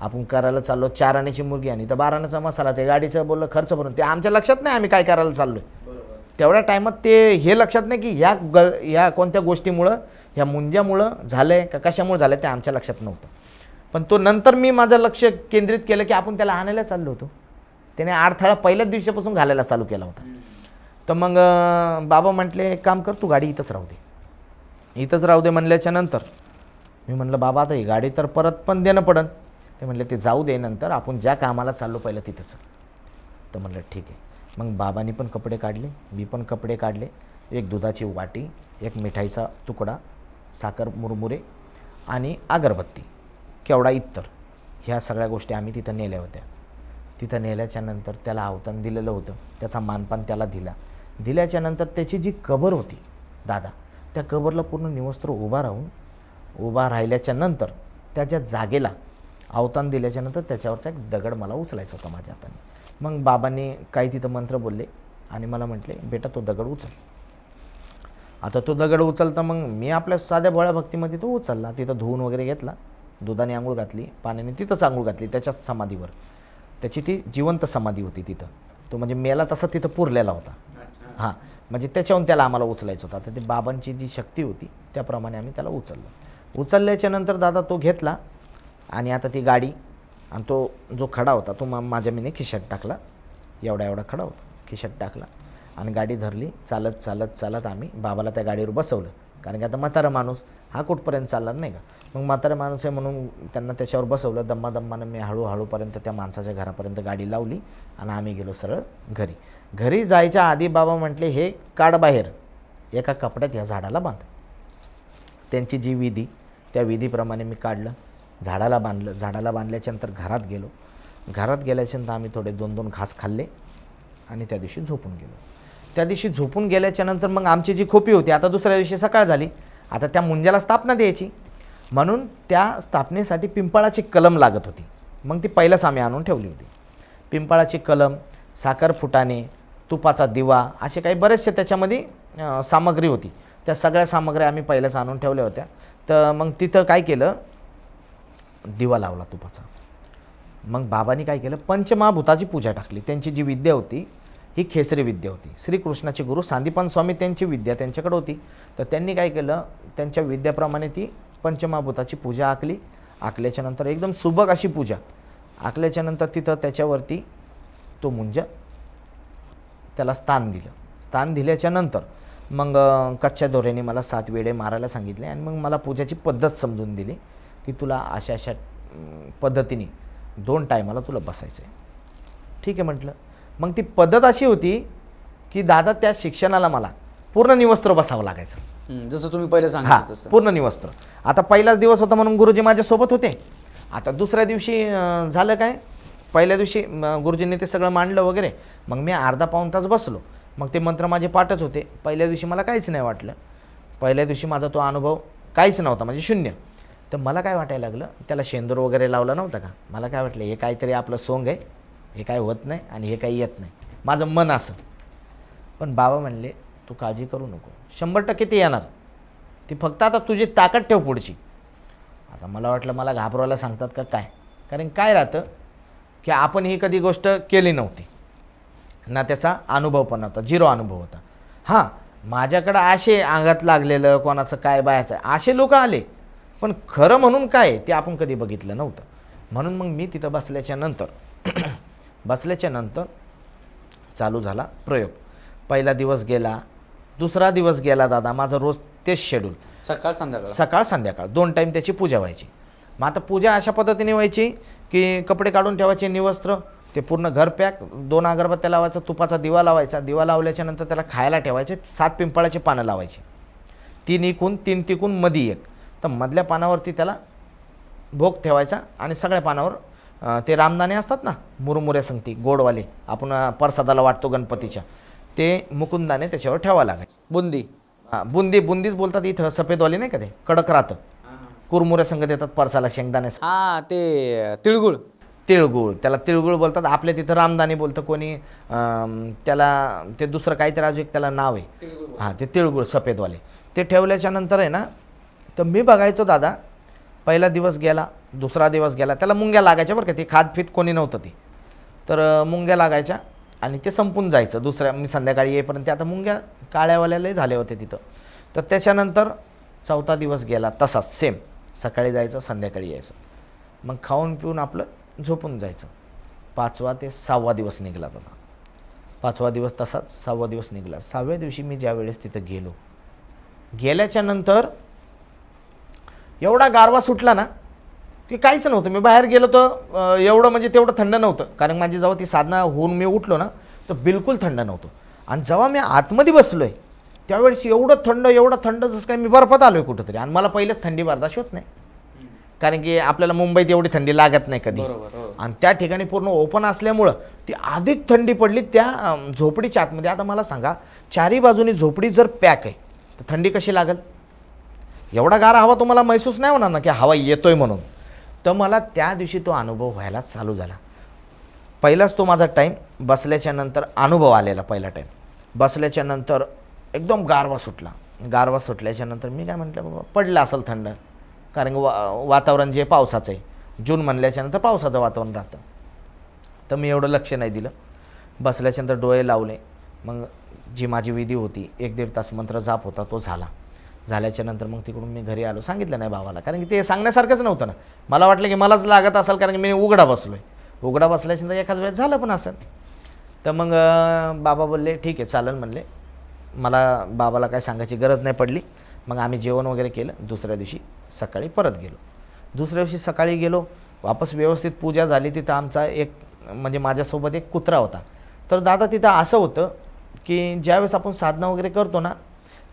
आपण करायला चाललो 4 आण्याची मुर्गी आणि तर 12 आण्याचा मसाला, ते गाडीचं बोललं खर्च भरून, ते आमच्या लक्षात नाही आम्ही काय करायला चाललो आहे. तेवढ्या टायमात ते हे लक्षात नाही की ह्या कोणत्या गोष्टीमुळं, ह्या मुंज्यामुळं झालं आहे का कशामुळे झालं ते आमच्या लक्षात नव्हतं. पण तो नंतर मी माझं लक्ष केंद्रित केलं की आपण त्याला आणायला चाललो होतो, त्याने अडथळा पहिल्याच दिवसापासून घालायला चालू केला होता. तर मग बाबा म्हटले एक काम कर तू गाडी इथंच राहू दे म्हणल्याच्या नंतर मी म्हटलं बाबा आता ही गाडी तर परत पण देणं पडन. ते म्हटले ते जाऊ दे, नंतर आपण ज्या कामाला चाललो पहिलं तिथंच. तर म्हटलं ठीक आहे. मग बाबांनी पण कपडे काढले, मी पण कपडे काढले, एक दुधाची वाटी, एक मिठाईचा तुकडा, साखर मुरमुरे आणि अगरबत्ती, केवढा इत्तर, ह्या सगळ्या गोष्टी आम्ही तिथं नेल्या होत्या. तिथं नेल्याच्या नंतर त्याला अवतान दिलेलं होतं, त्याचा मानपान त्याला दिल्याच्या नंतर त्याची जी कबर होती दादा, त्या कबरला पूर्ण निवस्त्र उभा राहिल्याच्या नंतर त्याच्या जागेला अवतान दिल्याच्या नंतर त्याच्यावरचा एक दगड मला उचलायचा होता माझ्या हाताने. मग बाबांनी काही तिथं मंत्र बोलले आणि मला म्हटले बेटा तो दगड उचल. आता तो दगड उचलता मग मी आपल्या साध्या भोळ्या भक्तीमध्ये तो उचलला. तिथं धुवून वगैरे घेतला, दुधाने आंघोळ घातली, पाण्याने तिथंच आंघोळ घातली, त्याच्याच समाधीवर. त्याची ती जिवंत समाधी होती तिथं, तो म्हणजे मेला तसा तिथं पुरलेला होता. हां, म्हणजे त्याच्याहून त्याला आम्हाला उचलायचं होतं. आता ते बाबांची जी शक्ती होती त्याप्रमाणे आम्ही त्याला उचलल्याच्या नंतर दादा तो घेतला आणि आता ती गाडी आणि तो जो खडा होता तो माझ्या मीने खिशात टाकला, एवढा खडा होता, खिशात टाकला आणि गाडी धरली. चालत आम्ही बाबाला त्या गाडीवर बसवलं, कारण की आता म्हातारा माणूस हा कुठपर्यंत चालणार नाही का. मग म्हातारा माणूस आहे म्हणून त्यांना त्याच्यावर बसवलं. दम्मानं मी हळूहळूपर्यंत त्या माणसाच्या घरापर्यंत गाडी लावली आणि आम्ही गेलो सरळ घरी जायच्या आधी बाबा म्हटले हे काढ बाहेर, एका कपड्यात ह्या झाडाला बांध. त्यांची जी विधी, त्या विधीप्रमाणे मी काढलं, झाडाला बांधल्याच्या नंतर घरात गेल्याच्या नंतर आम्ही थोडे 2-2 घास खाल्ले आणि त्या दिवशी झोपून गेलो. त्या दिवशी झोपून गेल्याच्या नंतर मग आमची जी खोपी होती, आता दुसऱ्या दिवशी सकाळ झाली, आता त्या मुंजाला स्थापना द्यायची, म्हणून त्या स्थापनेसाठी पिंपळाची कलम लागत होती. मग ती पहिल्याच आम्ही आणून ठेवली होती. पिंपळाची कलम, साखर फुटाणे, तुपाचा दिवा, असे काही बरेचसे त्याच्यामध्ये सामग्री होती. त्या सगळ्या सामग्र्या आम्ही पहिल्याच आणून ठेवल्या होत्या. तर मग तिथं काय केलं, दिवा लावला तुपाचा. मग बाबांनी काय केलं, पंचमहाभूताची पूजा टाकली. त्यांची जी विद्या होती ही खेसरी विद्या होती. श्रीकृष्णाचे गुरु सांदीपन स्वामी त्यांची विद्या त्यांच्याकडे होती. तर त्यांनी काय केलं, त्यांच्या विद्याप्रमाणे ती पंचमहाभूताची पूजा आखल्याच्या नंतर एकदम सुबक अशी पूजा आखल्याच्या नंतर तिथं त्याच्यावरती तो मुंज त्याला स्थान दिल्याच्या नंतर मग कच्च्या दोऱ्याने मला 7 वेढे मारायला सांगितले आणि मग मला पूजाची पद्धत समजून दिली की तुला अशा पद्धतीने 2 टायमाला तुला बसायचं आहे. ठीक आहे म्हटलं. मग ती पद्धत अशी होती की दादा त्या शिक्षणाला मला पूर्ण निवस्त्र बसावं लागायचं. जसं तुम्ही पहिले हां, सांगितलं तसं. पूर्ण निवस्त्र. आता पहिलाच दिवस होता म्हणून गुरुजी माझ्यासोबत होते. आता दुसऱ्या दिवशी झालं काय, पहिल्या दिवशी गुरुजींनी ते सगळं मांडलं वगैरे. मग मी अर्धा पाऊण तास बसलो. मग ते मंत्र माझे पाठच होते. पहिल्या दिवशी मला काहीच नाही वाटलं. पहिल्या दिवशी माझा तो अनुभव काहीच नव्हता, म्हणजे शून्य. तर मला काय वाटायला लागलं, त्याला शेंदूर वगैरे लावलं नव्हतं का, मला काय वाटलं हे काहीतरी आपलं सोंग आहे, हे काय होत नाही आणि हे काही येत नाही, माझं मन असं. पण बाबा म्हणले तू काळजी करू नको, 100% ते येणार, ती फक्त आता तुझी ताकद ठेव पुढची. आता मला वाटलं मला घाबरवायला सांगतात का काय, कारण काय राहतं की आपण ही कधी गोष्ट केली नव्हती ना, त्याचा अनुभव पण नव्हता, 0 अनुभव होता. हां, माझ्याकडं असे अंगात लागलेलं कोणाचं काय बायाचं असे लोक आले, पण खरं म्हणून काय ते आपण कधी बघितलं नव्हतं. म्हणून मग मी तिथं बसल्याच्या नंतर चालू झाला प्रयोग. पहिला दिवस गेला, दुसरा दिवस गेला दादा, माझं रोज तेच शेड्यूल, सकाळ संध्याकाळ 2 टाईम त्याची पूजा व्हायची. मग आता पूजा अशा पद्धतीने व्हायची की कपडे काढून ठेवायचे, निवस्त्र, ते पूर्ण घर पॅक, 2 अगरबत्त्या लावायचा, तुपाचा दिवा लावायचा, दिवा लावल्याच्या नंतर त्याला खायला ठेवायचे, 7 पिंपळाचे पानं लावायचे, 3 इकून 3 तिकून मधी एक. तर मधल्या पानावरती त्याला भोग ठेवायचा आणि सगळ्या पानावर ते रामदाणे असतात ना, मुरमुरे संगती गोडवाले, आपण प्रसादाला वाटतो गणपतीच्या, ते मुकुंदाने त्याच्यावर ठेवावं लागायचे. बुंदी, हां, बुंदीच बोलतात इथं, सफेदवाली नाही का, ते कडक राहतं, कुरमुरे संग देतात परसाला, शेंगदाणे, हां ते तिळगुळ, त्याला तिळगुळ बोलतात. आपल्या तिथं रामदाने बोलतं कोणी, त्याला ते दुसरं काहीतरी अजून त्याला नाव आहे. हां, ते तिळगुळ सफेदवाले ते ठेवल्याच्या नंतर आहे ना, तर मी बघायचो दादा, पहिला दिवस गेला, दुसरा दिवस गेला, त्याला मुंग्या लागायच्या बरं का, ती खादफीत कोणी नव्हतं ती, तर मुंग्या लागायच्या आणि ते संपून जायचं. मी संध्याकाळी येईपर्यंत आता मुंग्या काळ्यावाल्यालाही झाले होते तिथं. तर त्याच्यानंतर 4था दिवस गेला, तसाच सेम, सकाळी जायचं संध्याकाळी यायचं, मग खाऊन पिऊन आपलं झोपून जायचं. 5वा ते 6वा दिवस निघाला होता. 5वा दिवस तसाच, 6वा दिवस निघाला. 6व्या दिवशी मी ज्या वेळेस तिथं गेल्याच्या नंतर एवढा गारवा सुटला ना की काहीच नव्हतं. मी बाहेर गेलो तर एवढं म्हणजे तेवढं थंड नव्हतं, कारण माझी जेव्हा ती साधना होऊन मी उठलो ना, तर बिलकुल थंड नव्हतं. आणि जेव्हा मी आतमध्ये बसलो आहे त्यावेळेस एवढं थंड जसं काय मी बर्फात आलो आहे कुठंतरी. आणि मला पहिलेच थंडी बर्दाश्त होत नाही, कारण की आपल्याला मुंबईत एवढी थंडी लागत नाही कधी, आणि त्या ठिकाणी पूर्ण ओपन असल्यामुळं ती अधिक थंडी पडली त्या झोपडीच्या आतमध्ये. आता मला सांगा, 4ही बाजूनी झोपडी जर पॅक आहे तर थंडी कशी लागेल? एवढा गार हवा तुम्हाला महसूस नाही होणार ना की हवा येतोय म्हणून. तर मला त्या दिवशी तो अनुभव व्हायला चालू झाला. पहिलाच तो माझा टाईम बसल्याच्या नंतर अनुभव आलेला. पहिला टाईम बसल्याच्या नंतर एकदम गारवा सुटल्याच्या नंतर मी काय म्हटलं, बाबा पडलं असेल थंड, कारण वातावरण जे पावसाचं आहे, जून म्हणल्याच्या नंतर पावसाचं वातावरण राहतं. तर मी एवढं लक्ष नाही दिलं. बसल्याच्यानंतर डोळे लावले, मग जी माझी विधी होती, 1-1.5 तास मंत्र जाप होता तो झाल्याच्या नंतर मग तिकडून मी घरी आलो. सांगितलं नाही भावाला, कारण की ते सांगण्यासारखंच नव्हतं ना. मला वाटलं की मलाच लागत असेल, कारण की मी उघडा बसल्याच्या नंतर एखाद्या वेळेस झालं पण असेल. तर मग बाबा बोलले ठीक आहे चालेल म्हणले. मला बाबाला काय सांगायची गरज नाही पडली. मग आम्ही जेवण वगैरे केलं. दुसऱ्या दिवशी सकाळी परत गेलो. दुसऱ्या दिवशी सकाळी गेलो, वापस व्यवस्थित पूजा झाली. तिथं आमचा एक म्हणजे माझ्यासोबत एक कुत्रा होता. तर दादा तिथं असं होतं की ज्यावेळेस आपण साधना वगैरे करतो ना,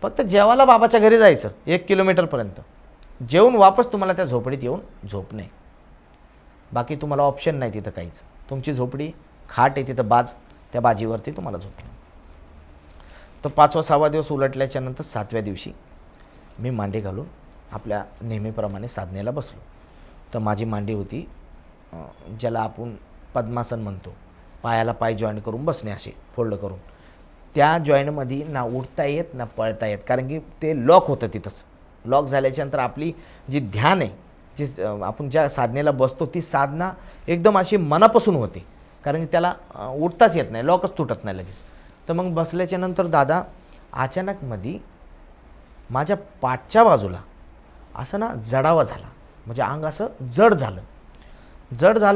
फक्त जेवायला बाबाच्या घरी जायचं 1 किलोमीटरपर्यंत, जेवून वापस तुम्हाला त्या झोपडीत येऊन झोपणे, बाकी तुम्हाला ऑप्शन नाही तिथं काहीच. तुमची झोपडी खाट आहे तिथं, त्या बाजीवरती तुम्हाला झोपणं. तर 5वा-6वा दिवस उलटल्याच्या नंतर 7व्या दिवशी मी मांडी घालून आपल्या नेहमीप्रमाणे साधनेला बसलो. तर माझी मांडी होती ज्याला आपण पद्मासन म्हणतो, पायाला पाय जॉईन करून बसणे, असे फोल्ड करून. त्या जॉईंटमध्ये ना उठता येत ना पळता येत, कारण की ते लॉक होतं तिथंच. लॉक झाल्याच्यानंतर आपली जी ध्यान आहे, जी आपण ज्या साधनेला बसतो, ती साधना एकदम अशी मनापासून होते, कारण की त्याला उठताच येत नाही, लॉकच तुटत नाही लगेच. तर मग बसल्याच्या नंतर दादा अचानक मध्ये माझ्या पाठच्या बाजूला असं ना जडावा झाला, म्हणजे अंग असं जड झालं.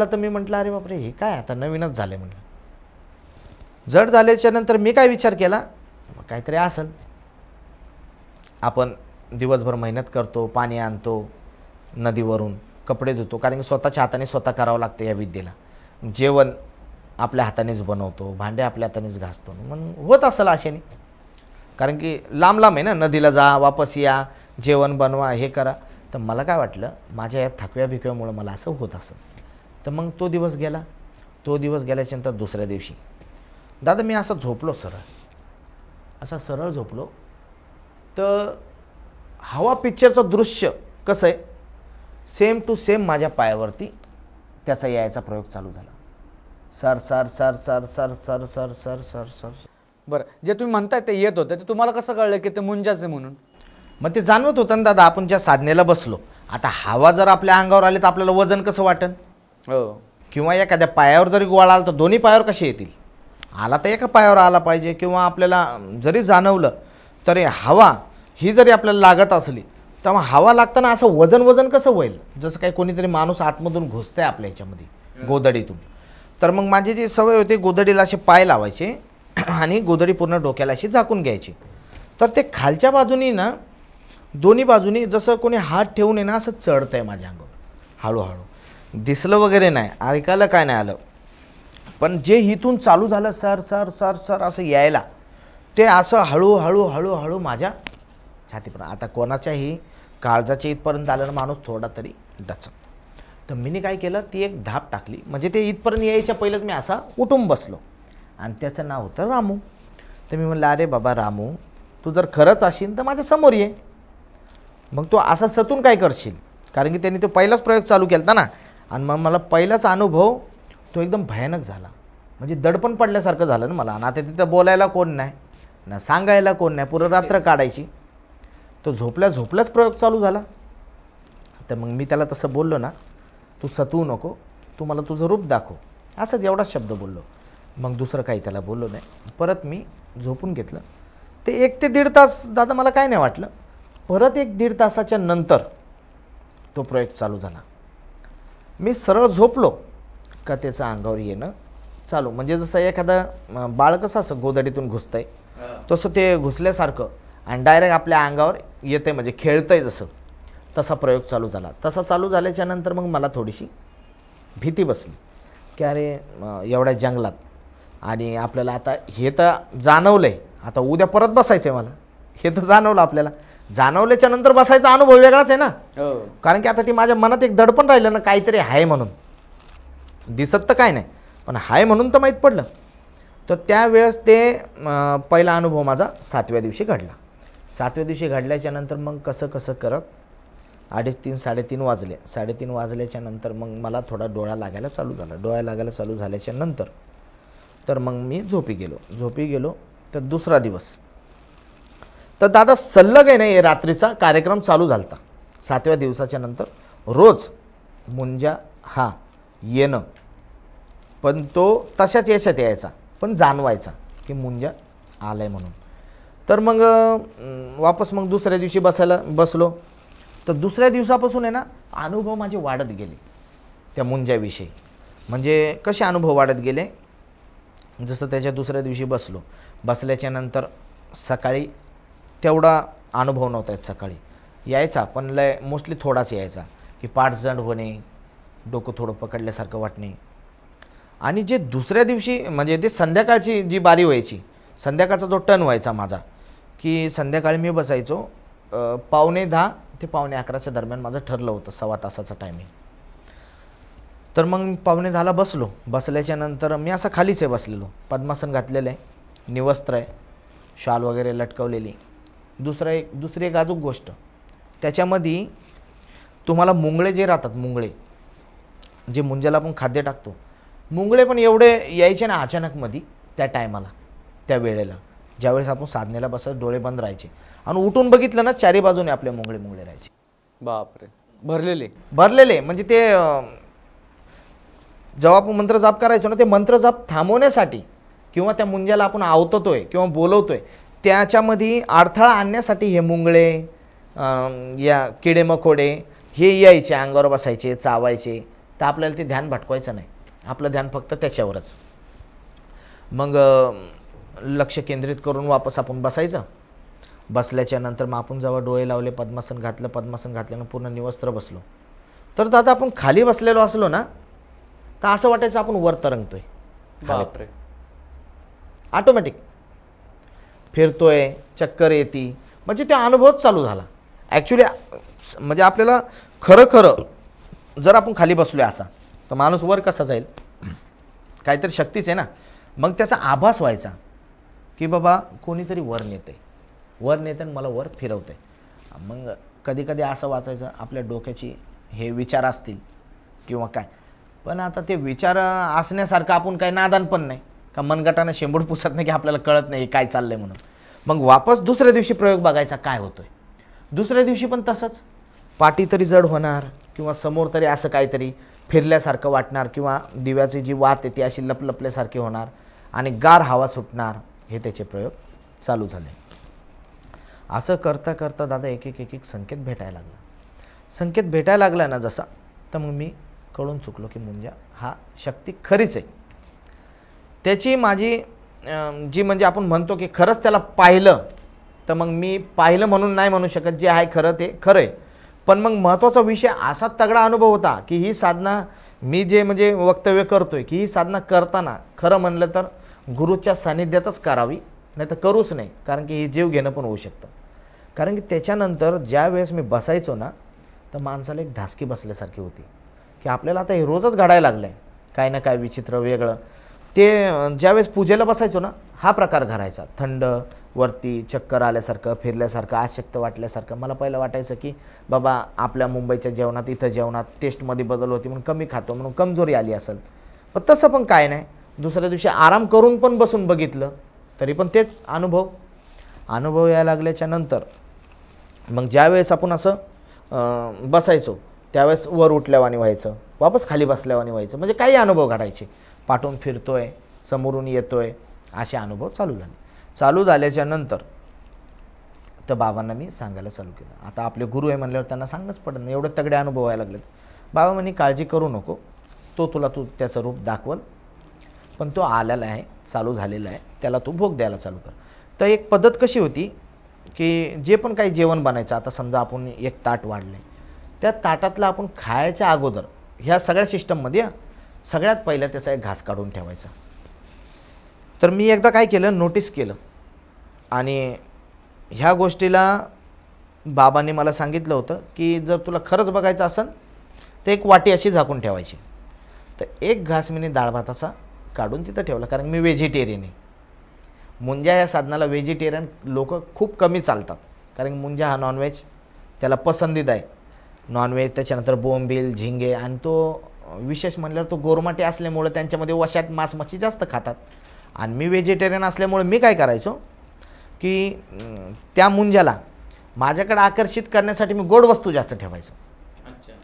तर मी म्हटलं अरे बापरे, हे काय आता नवीनच झालं आहे म्हटलं. जड झाल्याच्या नंतर मी काय विचार केला, काहीतरी असेल, आपण दिवसभर मेहनत करतो, पाणी आणतो नदीवरून, कपडे धुतो, कारण की स्वतःच्या हाताने स्वतः करावं लागतं या विद्येला. जेवण आपल्या हातानेच बनवतो, भांडे आपल्या हातानेच घासतो. मग होत असेल आशेने, कारण की लांब लांब आहे ना, नदीला जा, वापस या, जेवण बनवा, हे करा. तर मला काय वाटलं, माझ्या या थकव्या भिकव्यामुळं मला असं होत असेल. तर मग तो दिवस गेला. तो दिवस गेल्याच्यानंतर दुसऱ्या दिवशी दादा मी असं झोपलो, सरळ झोपलो. तर हवा पिक्चरचं दृश्य कसं आहे, सेम टू सेम माझ्या पायावरती त्याचा यायचा प्रयोग चालू झाला. Sir sir sir sir sir sir sir sir sir sir. बरं, जे तुम्ही म्हणताय ते येत होतं, ते तुम्हाला कसं कळलं की ते मुंजाचे म्हणून? मग ते जाणवत होतं ना दादा, आपण ज्या साधनेला बसलो, आता हवा जर आपल्या अंगावर आली तर आपल्याला वजन कसं वाटेल? हो. किंवा एखाद्या पायावर जरी गोळा आला तर दोन्ही पायावर कसे येतील? आला तर एका पायावर आला पाहिजे. किंवा आपल्याला जरी जाणवलं तरी हवा ही जरी आपल्याला लागत असली तर मग हवा लागताना असं वजन कसं होईल? जसं काही कोणीतरी माणूस आतमधून घुसतंय आपल्या ह्याच्यामध्ये गोधडीतून. तर मग माझी जी सवय होती, गोधडीला असे पाय लावायचे आणि गोधडी पूर्ण डोक्याला अशी झाकून घ्यायची. तर ते खालच्या बाजूनी ना, दोन्ही बाजूनी जसं कोणी हात ठेवून आहे ना, असं चढतंय माझ्या अंगावर हळूहळू. दिसलं वगैरे नाही, ऐकायला काय नाही आलं, पण जे इथून चालू झालं सर सर सर सर असं यायला, ते असं हळूहळू हळूहळू माझ्या छातीपर्यंत. आता कोणाच्याही काळजाच्या इथपर्यंत आलं ना माणूस थोडा तरी डचक. तर मीने काय केलं, ती एक धाप टाकली. म्हणजे ते इथपर्यंत यायच्या पहिलेच मी असा उठून बसलो. आणि त्याचं नाव होतं रामू. तर मी म्हणलं, अरे बाबा रामू, तू जर खरंच असेल तर माझ्या समोर ये. मग तू असा सतून काय करशील? कारण की त्यांनी तो पहिलाच प्रयोग चालू केला ना. आणि मग मला पहिलाच अनुभव तो एकदम भयानक झाला. म्हणजे दडपण पडल्यासारखं झालं ना मला. आणि आता तिथं बोलायला कोण नाही ना, सांगायला कोण नाही, पुरं रात्र काढायची. तो झोपल्याच प्रयोग चालू झाला. तर मग मी त्याला तसं बोललो ना, तू सतवू नको, तू मला तुझं रूप दाखव, असंच एवढाच शब्द बोललो. मग दुसरं काही त्याला बोललो नाही. परत मी झोपून घेतलं. ते 1 ते 1.5 तास दादा मला काय नाही वाटलं. परत 1-1.5 तासाच्या नंतर तो प्रयोग चालू झाला. मी सरळ झोपलो का त्याचं अंगावर येणं चालू. म्हणजे जसं एखादं बाळ कसं असं गोधडीतून घुसतंय तसं ते घुसल्यासारखं आणि डायरेक्ट आपल्या अंगावर येतंय, म्हणजे खेळतंय जसं, तसा प्रयोग चालू झाला. तसा चालू झाल्याच्या नंतर मग मला थोडीशी भीती बसली की अरे एवढ्या जंगलात, आणि आपल्याला आता हे तर जाणवलं आहे, आता उद्या परत बसायचं आहे मला, हे तर जाणवलं आपल्याला. जाणवल्याच्या नंतर बसायचा अनुभव वेगळाच आहे ना. कारण की आता ती माझ्या मनात एक दडपण राहिलं ना, काहीतरी आहे म्हणून. दिसत तर काय नाही, पण आहे म्हणून तर माहीत पडलं. तर त्यावेळेस ते पहिला अनुभव माझा 7व्या दिवशी घडला. 7व्या दिवशी घडल्याच्या नंतर मग कसं करत 3:30 3:30 वाजले. 3:30 वाजल्याच्या नंतर मग मला थोडा डोळा लागायला चालू झाला. डोळा लागायला चालू झाल्याच्या नंतर तर मग मी झोपी गेलो. तर दुसरा दिवस तर दादा सल्लग आहे ना, हे रात्रीचा कार्यक्रम चालू झाला. 7व्या दिवसाच्या नंतर रोज मुंजा हा येणं, पण तो तशाच याच्यात यायचा, पण जाणवायचा की मुंजा आलाय म्हणून. तर मग वापस मग दुसऱ्या दिवशी बसलो. तर दुसऱ्या दिवसापासून आहे ना, अनुभव माझे वाढत गेले त्या मुंजाविषयी. म्हणजे कसे अनुभव वाढत गेले, जसं त्याच्या दुसऱ्या दिवशी बसल्याच्या नंतर सकाळी तेवढा अनुभव नव्हता येत. सकाळी यायचा पण लय मोस्टली थोडाच यायचा, की पाठ जड होणे, डोकं थोडं पकडल्यासारखं वाटणे. आणि जे दुसऱ्या दिवशी म्हणजे ते संध्याकाळची जी बारी व्हायची, संध्याकाळचा जो टर्न व्हायचा माझा, की संध्याकाळी मी बसायचो 10:15 ते 11:15च्या दरम्यान माझं ठरलं होतं, 1.25 तासाचा टायमिंग. तर मग 10:15ला बसल्याच्या नंतर मी असं खालीच आहे बसलेलो, पद्मासन घातलेलं आहे, निवस्त्र आहे, शाल वगैरे लटकवलेली. दुसरी एक अजून गोष्ट, त्याच्यामध्ये तुम्हाला मुंगळे जे राहतात, मुंगळे जे मुंजाला आपण खाद्य टाकतो, मुंगळे पण एवढे यायचे ना अचानकमध्ये त्या टायमाला, त्या वेळेला ज्यावेळेस आपण साधनेला बसत डोळे बंद राहायचे आणि उठून बघितलं ना, चारी बाजूने आपले मुंगळे राहायचे. बापरे, भरलेले. म्हणजे ते जेव्हा आपण मंत्र जाप करायचो ना, ते मंत्र जाप थांबवण्यासाठी किंवा त्या मुंजाला आपण आवततोय किंवा बोलवतोय त्याच्यामध्ये अडथळा आणण्यासाठी हे मुंगळे, या किडे मकोडे हे यायचे, अंगावर बसायचे, चावायचे. तर आपल्याला ते ध्यान भटकवायचं नाही, आपलं ध्यान फक्त त्याच्यावरच. मग लक्ष केंद्रित करून वापस आपण बसायचं. बसल्याच्या नंतर मग आपण जेव्हा डोळे लावले, पद्मासन घातल्यानं पूर्ण निवस्त्र बसलो. तर दादा आपण खाली बसलेलो असलो ना तर असं वाटायचं आपण वर तरंगतोय, बापरे. ऑटोमॅटिक फिरतोय, चक्कर येते, म्हणजे ते अनुभवच चालू झाला ॲक्च्युली. म्हणजे आपल्याला खरं खरं जर आपण खाली बसलोय असा तर माणूस वर कसा जाईल, काहीतरी शक्तीच आहे ना. मग त्याचा आभास व्हायचा की बाबा कोणीतरी वर नेते, वर नेते आणि मला वर फिरवते. मग कधी कधी असं वाचायचं आपल्या डोक्याची हे विचार असतील किंवा काय, पण आता ते विचार असण्यासारखं आपण काही नादान पण नाही का मनगटानं शेंबूड पुसत नाही की आपल्याला कळत नाही काय चाललंय म्हणून. मग वापस दुसऱ्या दिवशी प्रयोग बघायचा काय होतोय. दुसऱ्या दिवशी पण तसंच, पाठी तरी जड होणार किंवा समोर तरी असं काहीतरी फिरल्यासारखं वाटणार किंवा दिव्याची जी वात आहे ती अशी लपलपल्यासारखी होणार आणि गार हवा सुटणार. हे त्याचे प्रयोग चालू झाले. असं करता करता दादा एक एक संकेत भेटायला लागला. संकेत भेटायला लागला ना जसा, तर मग मी कळून चुकलो की मुंजा हा शक्ती खरीच आहे. त्याची माझी जी म्हणजे आपण म्हणतो की खरंच त्याला पाहिलं, तर मग मी पाहिलं म्हणून नाही म्हणू शकत, जे आहे खरं ते खरं आहे. पण मग महत्त्वाचा विषय असा तगडा अनुभव होता की ही साधना मी जे म्हणजे वक्तव्य करतोय की ही साधना करताना खरं म्हणलं तर गुरुच्या सानिध्यातच करावी, नाही तर करूच नाही, कारण की ही जीव घेणं पण होऊ शकतं. कारण की त्याच्यानंतर ज्या वेळेस मी बसायचो ना तर माणसाला एक धासकी बसल्यासारखी होती की आपल्याला आता हे रोजच घडायला लागलं आहे काय ना काय विचित्र वेगळं. ते ज्यावेळेस पूजेला बसायचो ना हा प्रकार घडायचा, थंड वरती चक्कर आल्यासारखं, फिरल्यासारखं, आशक्त वाटल्यासारखं. मला पहिलं वाटायचं की बाबा आपल्या मुंबईच्या जेवणात इथं जेवणात टेस्टमध्ये बदल होती म्हणून कमी खातो म्हणून कमजोरी आली असेल, पण तसं पण काय नाही. दुसऱ्या दिवशी आराम करून पण बसून बघितलं तरी पण तेच अनुभव यायला लागल्याच्या नंतर मग ज्यावेळेस आपण असं बसायचो त्यावेळेस वर उठल्यावानी व्हायचं, वापस खाली बसल्यावानी व्हायचं, म्हणजे काही अनुभव घडायचे. पाठून फिरतोय, समोरून येतोय, असे अनुभव चालू झाल्याच्या नंतर तर बाबांना मी सांगायला चालू केलं. आता आपले गुरु आहे म्हणल्यावर त्यांना सांगणंच पडत नाही, एवढे तगडे अनुभव व्हायला लागलेत. बाबा म्हणे काळजी करू नको, तुला त्याचं रूप दाखवल, पण तो आलेला आहे, चालू झालेला आहे, त्याला तू भोग द्यायला चालू कर. तर एक पद्धत कशी होती की जे पण काही जेवण बनायचं, आता समजा आपण एक ताट वाढलं, त्या ताटातलं आपण खायच्या अगोदर ह्या सगळ्या सिस्टममध्ये सगळ्यात पहिलं त्याचा एक घास काढून ठेवायचा. तर मी एकदा काय केलं, नोटीस केलं आणि ह्या गोष्टीला बाबांनी मला सांगितलं होतं की जर तुला खरंच बघायचं असेल तर एक वाटी अशी झाकून ठेवायची. तर एक घास मी डाळ भाताचा काढून तिथं ठेवला, कारण मी व्हेजिटेरियन आहे. मुंजा या साधनाला व्हेजिटेरियन लोक खूप कमी चालतात, कारण मुंजा हा नॉनव्हेज त्याला पसंदीदा आहे. नॉनव्हेज, त्याच्यानंतर बोंबील, झिंगे, आणि तो विशेष म्हणल्यावर तो गोरमाटे असल्यामुळे त्यांच्यामध्ये वशात मांस मच्छी जास्त खातात. आणि मी व्हेजिटेरियन असल्यामुळे मी काय करायचो की त्या मुंजाला माझ्याकडे आकर्षित करण्यासाठी मी गोड वस्तू जास्त ठेवायचो.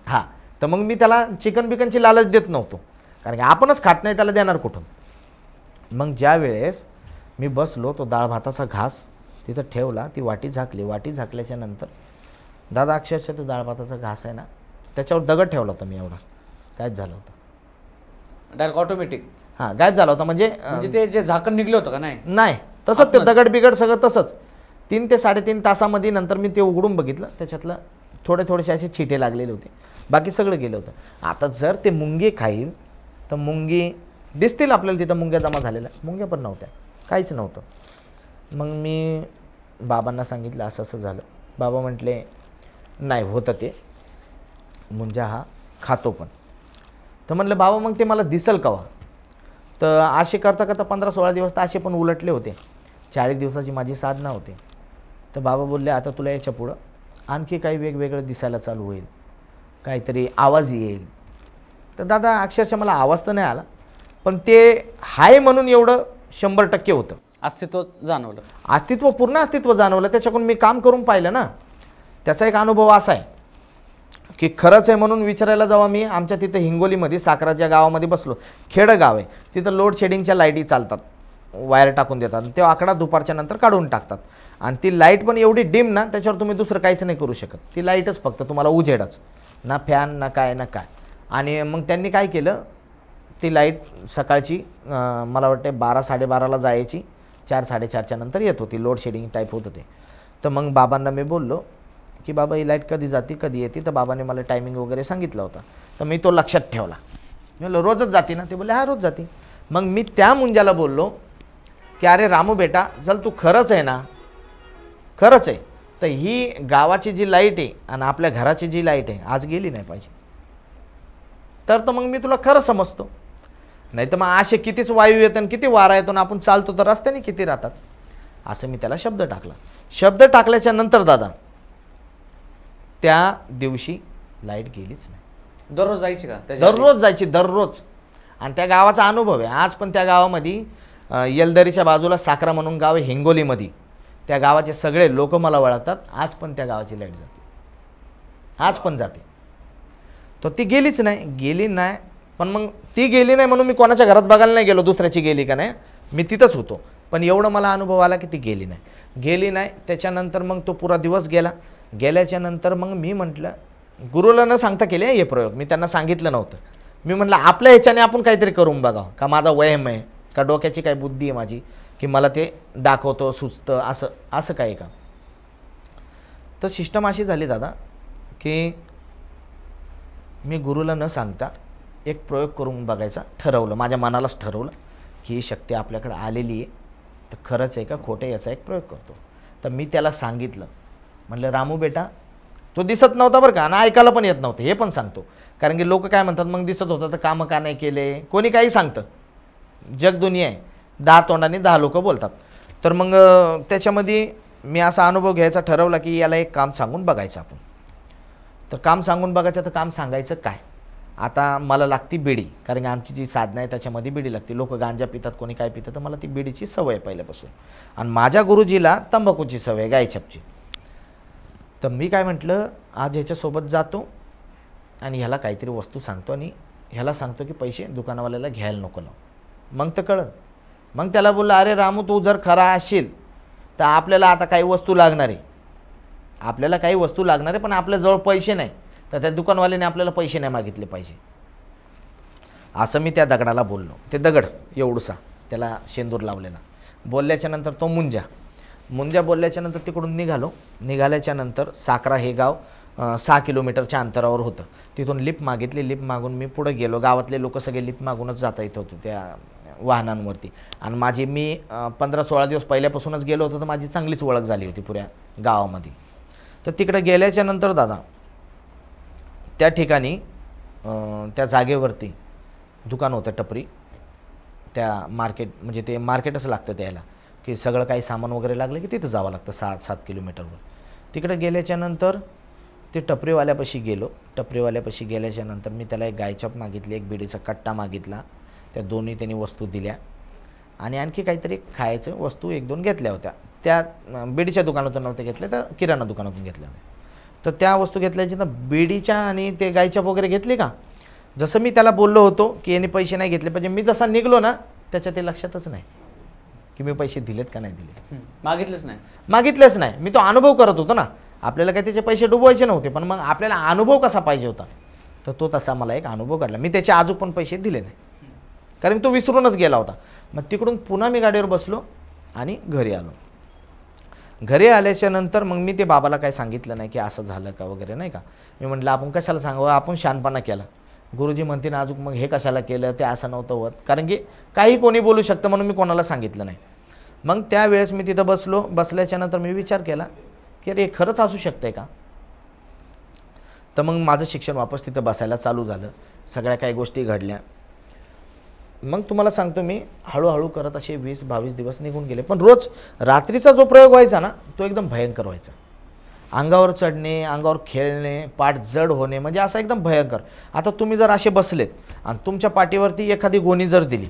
हां, तर मग मी त्याला चिकन बिकनची लालच देत नव्हतो, कारण की आपणच खात नाही, त्याला देणार कुठून. मग ज्या वेळेस मी बसलो, तो डाळ भाताचा घास तिथं ठेवला, ती वाटी झाकली. वाटी झाकल्याच्या नंतर दादा अक्षरशः तो डाळ भाताचा घास आहे ना त्याच्यावर दगड ठेवला होता मी, एवढा गायब झाला होता डायरेक्ट ऑटोमॅटिक. हां, गायब झाला होता. म्हणजे ते जे झाकण निघलं होतं का नाही तसंच ते दगड बिगड सगळं तसंच. 3 ते 3.5 तासामध्ये नंतर मी ते उघडून बघितलं, त्याच्यातलं थोडेसे असे छिटे लागलेले होते, बाकी सगळं गेलं होतं. आता जर ते मुंगे खाईल तर मुंगी दिसतील आपल्याला, तिथं मुंग्या जमा झालेल्या, मुंग्या पण नव्हत्या, काहीच नव्हतं. मग मी बाबांना सांगितलं असं असं झालं. बाबा म्हटले नाही होतं ते, मुंजा हा खातो पण. तर म्हणलं बाबा मग ते मला दिसल कवा. तर असे करता करता 15-16 दिवस तर असे पण उलटले होते. 40 दिवसाची माझी साधना होती. तर बाबा बोलले आता तुला याच्या पुढं आणखी काही वेगवेगळं दिसायला चालू होईल, काहीतरी आवाज येईल. तर दादा अक्षरशः मला आवाज तर नाही आला, पण ते हाय म्हणून एवढं 100% होतं. अस्तित्व जाणवलं, पूर्ण अस्तित्व जाणवलं. त्याच्याकडून मी काम करून पाहिलं ना, त्याचा एक अनुभव असा आहे की खरंच आहे म्हणून विचारायला जेव्हा मी आमच्या तिथं हिंगोलीमध्ये साखराच्या गावामध्ये बसलो, खेडं गाव आहे, तिथं लोड शेडिंगच्या लाईटी चालतात, वायर टाकून देतात, ते आकडा दुपारच्या नंतर काढून टाकतात. आणि ती लाईट पण एवढी डिम ना, त्याच्यावर तुम्ही दुसरं काहीच नाही करू शकत, ती लाईटच फक्त तुम्हाला उजेडच, ना फॅन ना काय ना काय. आणि मग त्यांनी काय केलं, ती लाईट सकाळची मला वाटते 12-12:30ला जायची, 4-4:30च्या नंतर येत होती, लोड शेडिंग टाईप होतं ते. तर मग बाबांना मी बोललो की बाबा ही लाईट कधी जाते कधी येते, तर बाबाने मला टायमिंग वगैरे सांगितला होता, तर मी तो लक्षात ठेवला. मी म्हणलं रोजच जाते ना? ते बोलले हां रोज जाते. मग मी त्या मुंजाला बोललो की अरे रामू बेटा, चल तू खरंच आहे ना, खरंच आहे, तर ही गावाची जी लाईट आहे आणि आपल्या घराची जी लाईट आहे आज गेली नाही पाहिजे, तर मग मी तुला खरं समजतो. नाही तर मग असे कितीच वायू येतं आणि किती वारा येतो ना, आपण चालतो तर रस्त्याने किती राहतात. असं मी त्याला शब्द टाकला. शब्द टाकल्याच्या नंतर दादा त्या दिवशी लाईट गेलीच नाही. दररोज जायची का त्याच्या आधी? दररोज जायची, दररोज. आणि त्या गावाचा अनुभव आहे आज पण. त्या गावामध्ये येलदरीच्या बाजूला साखरा म्हणून गाव आहे हिंगोलीमध्ये, त्या गावाचे सगळे लोक मला ओळखतात. आज पण त्या गावाची लाईट जाते, आज पण जाते. तर ती गेलीच नाही, गेली नाही. पण मग ती गेली नाही म्हणून मी कोणाच्या घरात बघायला नाही गेलो दुसऱ्याची गेली का नाही, मी तिथंच होतो. पण एवढं मला अनुभव आला की ती गेली नाही. त्याच्यानंतर मग तो पुरा दिवस गेला. गेल्याच्या नंतर मग मी म्हटलं, गुरुला न सांगता केले हे प्रयोग, मी त्यांना सांगितलं नव्हतं. मी म्हटलं आपल्या ह्याच्याने आपण काहीतरी करून बघावं का, माझा वयम आहे का, डोक्याची काय बुद्धी आहे माझी की मला ते दाखवतो सुचतं, असं काय का. तर सिस्टम अशी झाली दादा की मी गुरुला न सांगता एक प्रयोग करून बघायचा ठरवलं. माझ्या मनालाच ठरवलं की ही शक्ती आपल्याकडे आलेली आहे, तर खरंच आहे का खोटं याचा एक प्रयोग करतो. तर मी त्याला सांगितलं, म्हटलं रामू बेटा, तो दिसत नव्हता बरं का, आणि ऐकायला पण येत नव्हतं हे पण सांगतो. कारण की लोक काय म्हणतात, मग दिसत होतं तर कामं का नाही केले, कोणी काही सांगतं. जग दुनिया आहे, 10 तोंडाने 10 लोक बोलतात. तर मग त्याच्यामध्ये मी असा अनुभव घ्यायचा ठरवला की याला एक काम सांगून बघायचं आपण. तर काम सांगून बघायचं, तर काम सांगायचं काय, आता मला लागती बिडी, कारण की आमची जी साधना आहे त्याच्यामध्ये बिडी लागते. लोक गांजा पितात, कोणी काय पितात, तर मला ती बिडीची सवय आहे पहिल्यापासून. आणि माझ्या गुरुजीला तंबाखूची सवय, गायछापची. तर मी काय म्हटलं, आज ह्याच्यासोबत जातो आणि ह्याला काहीतरी वस्तू सांगतो आणि ह्याला सांगतो की पैसे दुकानवाल्याला घ्यायला नको लावू. मग तर कळलं. मग त्याला बोललं, अरे रामू, तू जर खरा असशील तर आपल्याला आता काही वस्तू लागणार आहे, आपल्याला काही वस्तू लागणार आहे, पण आपल्याजवळ पैसे नाही, तर त्या दुकानवाल्याने आपल्याला पैसे नाही मागितले पाहिजे. असं मी त्या दगडाला बोललो. ते दगड एवढूसा, त्याला शेंदूर लावलेला. बोलल्याच्या नंतर तो मुंजा बोलल्याच्या नंतर तिकडून निघाल्याच्या नंतर साखरा हे गाव 6 किलोमीटरच्या अंतरावर होतं. तिथून लिफ्ट मागितली. लिफ्ट मागून मी पुढे गेलो. गावातले लोक सगळे लिफ्ट मागूनच जाता येत होते त्या वाहनांवरती. आणि मी 15-16 दिवस पहिल्यापासूनच गेलो होतो, तर माझी चांगलीच ओळख झाली होती पुऱ्या गावामध्ये. तर तिकडे गेल्याच्या नंतर दादा त्या ठिकाणी त्या जागेवरती दुकान होतं, टपरी. त्या मार्केट म्हणजे ते मार्केटच लागतं त्याला, की सगळं काही सामान वगैरे लागलं की तिथं जावं लागतं 6-7 किलोमीटरवर. तिकडे गेल्याच्या नंतर ते टपरीवाल्यापाशी गेलो. टपरीवाल्यापाशी गेल्याच्या नंतर मी त्याला एक गायछाप मागितली, एक बिडीचा कट्टा मागितला. त्या दोन्ही त्यांनी वस्तू दिल्या आणि आणखी काहीतरी खायचं वस्तू 1-2 घेतल्या होत्या. त्या बिडीच्या दुकानातून नव्हत्या घेतल्या, तर किराणा दुकानातून घेतल्या होत्या. तर त्या वस्तू घेतल्याची तर बिडीच्या आणि ते गायछाप वगैरे घेतली का, जसं मी त्याला बोललो होतो की यांनी पैसे नाही घेतले पाहिजे, मी जसा निघलो ना त्याच्या ते लक्षातच नाही की मी पैसे दिलेत का नाही दिले. मागितलेच नाही. मी तो अनुभव करत होतो ना, आपल्याला काही त्याचे पैसे डुबवायचे नव्हते, पण मग आपल्याला अनुभव कसा पाहिजे होता, तर तो तसा मला एक अनुभव काढला. मी त्याचे अजून पण पैसे दिले नाही, कारण तो विसरूनच गेला होता. मग तिकडून पुन्हा मी गाडीवर बसलो आणि घरी आलो. घरी आल्याच्या नंतर मग मी ते बाबाला काय सांगितलं नाही की असं झालं का वगैरे, नाही का. मी म्हटलं आपण कशाला सांगावं, आपण शहाणपणा केला. गुरुजी म्हणते ना अजून मग हे कशाला केलं, ते असं नव्हतं होत, कारण की काही कोणी बोलू शकतं म्हणून मी कोणाला सांगितलं नाही. मग त्यावेळेस मी तिथं बसलो. बसल्याच्या नंतर मी विचार केला की अरे खरंच असू शकतंय का. तर मग माझं शिक्षण वापस तिथं बसायला चालू झालं. सगळ्या काही गोष्टी घडल्या. मग तुम्हाला सांगतो मी, हळूहळू करत असे 20-22 दिवस निघून गेले. पण रोज रात्रीचा जो प्रयोग व्हायचा ना, तो एकदम भयंकर व्हायचा. अंगावर चढणे, अंगावर खेळणे, पाठ जड होणे, म्हणजे असं एकदम भयंकर. आता तुम्ही जर असे बसलेत आणि तुमच्या पाठीवरती एखादी गोणी जर दिली,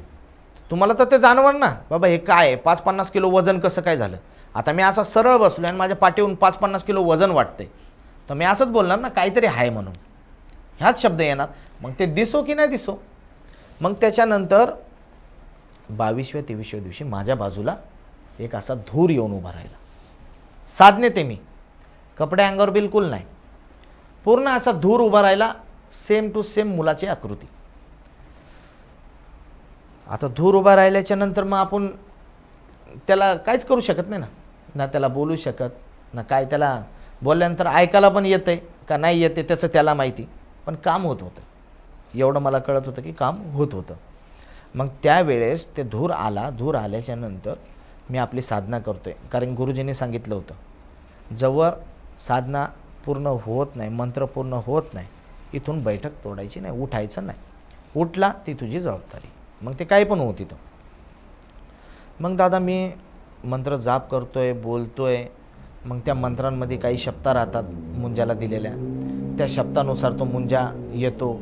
तुम्हाला तर ते जाणवणार ना, बाबा हे काय आहे, 5-50 किलो वजन कसं काय झालं. आता मी असा सरळ बसलो आणि माझ्या पाठीवरून 5-50 किलो वजन वाटते, तर मी असंच बोलणार ना काहीतरी आहे म्हणून, ह्याच शब्द येणार. मग ते दिसो की नाही दिसो. मग त्याच्यानंतर 22व्या-23व्या दिवशी माझ्या बाजूला एक असा धूर येऊन उभा राहिला. साधने ते मी, कपडे अंगावर बिलकुल नाही, पूर्ण असा धूर उभा राहिला, सेम टू सेम मुलाची आकृती. आता धूर उभा राहिल्याच्या नंतर मग आपण त्याला काहीच करू शकत नाही ना, ना त्याला बोलू शकत ना काय, त्याला बोलल्यानंतर ऐकायला पण येतंय का नाही येते त्याचं त्याला माहिती, पण काम होत होतं. एवढं मला कळत होतं की काम होत होतं. मग त्यावेळेस ते धूर आला. धूर आल्याच्या नंतर मी आपली साधना करतो आहे, कारण गुरुजींनी सांगितलं होतं जवळ साधना पूर्ण होत नाही, मंत्र पूर्ण होत नाही, इथून बैठक तोडायची नाही, उठायचं नाही. उठला ती तुझी जबाबदारी. मग ते काही पण होत तिथं. मग दादा मी मंत्र जाप करतो आहे, बोलतो आहे. मग त्या मंत्रांमध्ये काही शब्द राहतात मुंजाला दिलेल्या, त्या शब्दानुसार तो मुंजा येतो.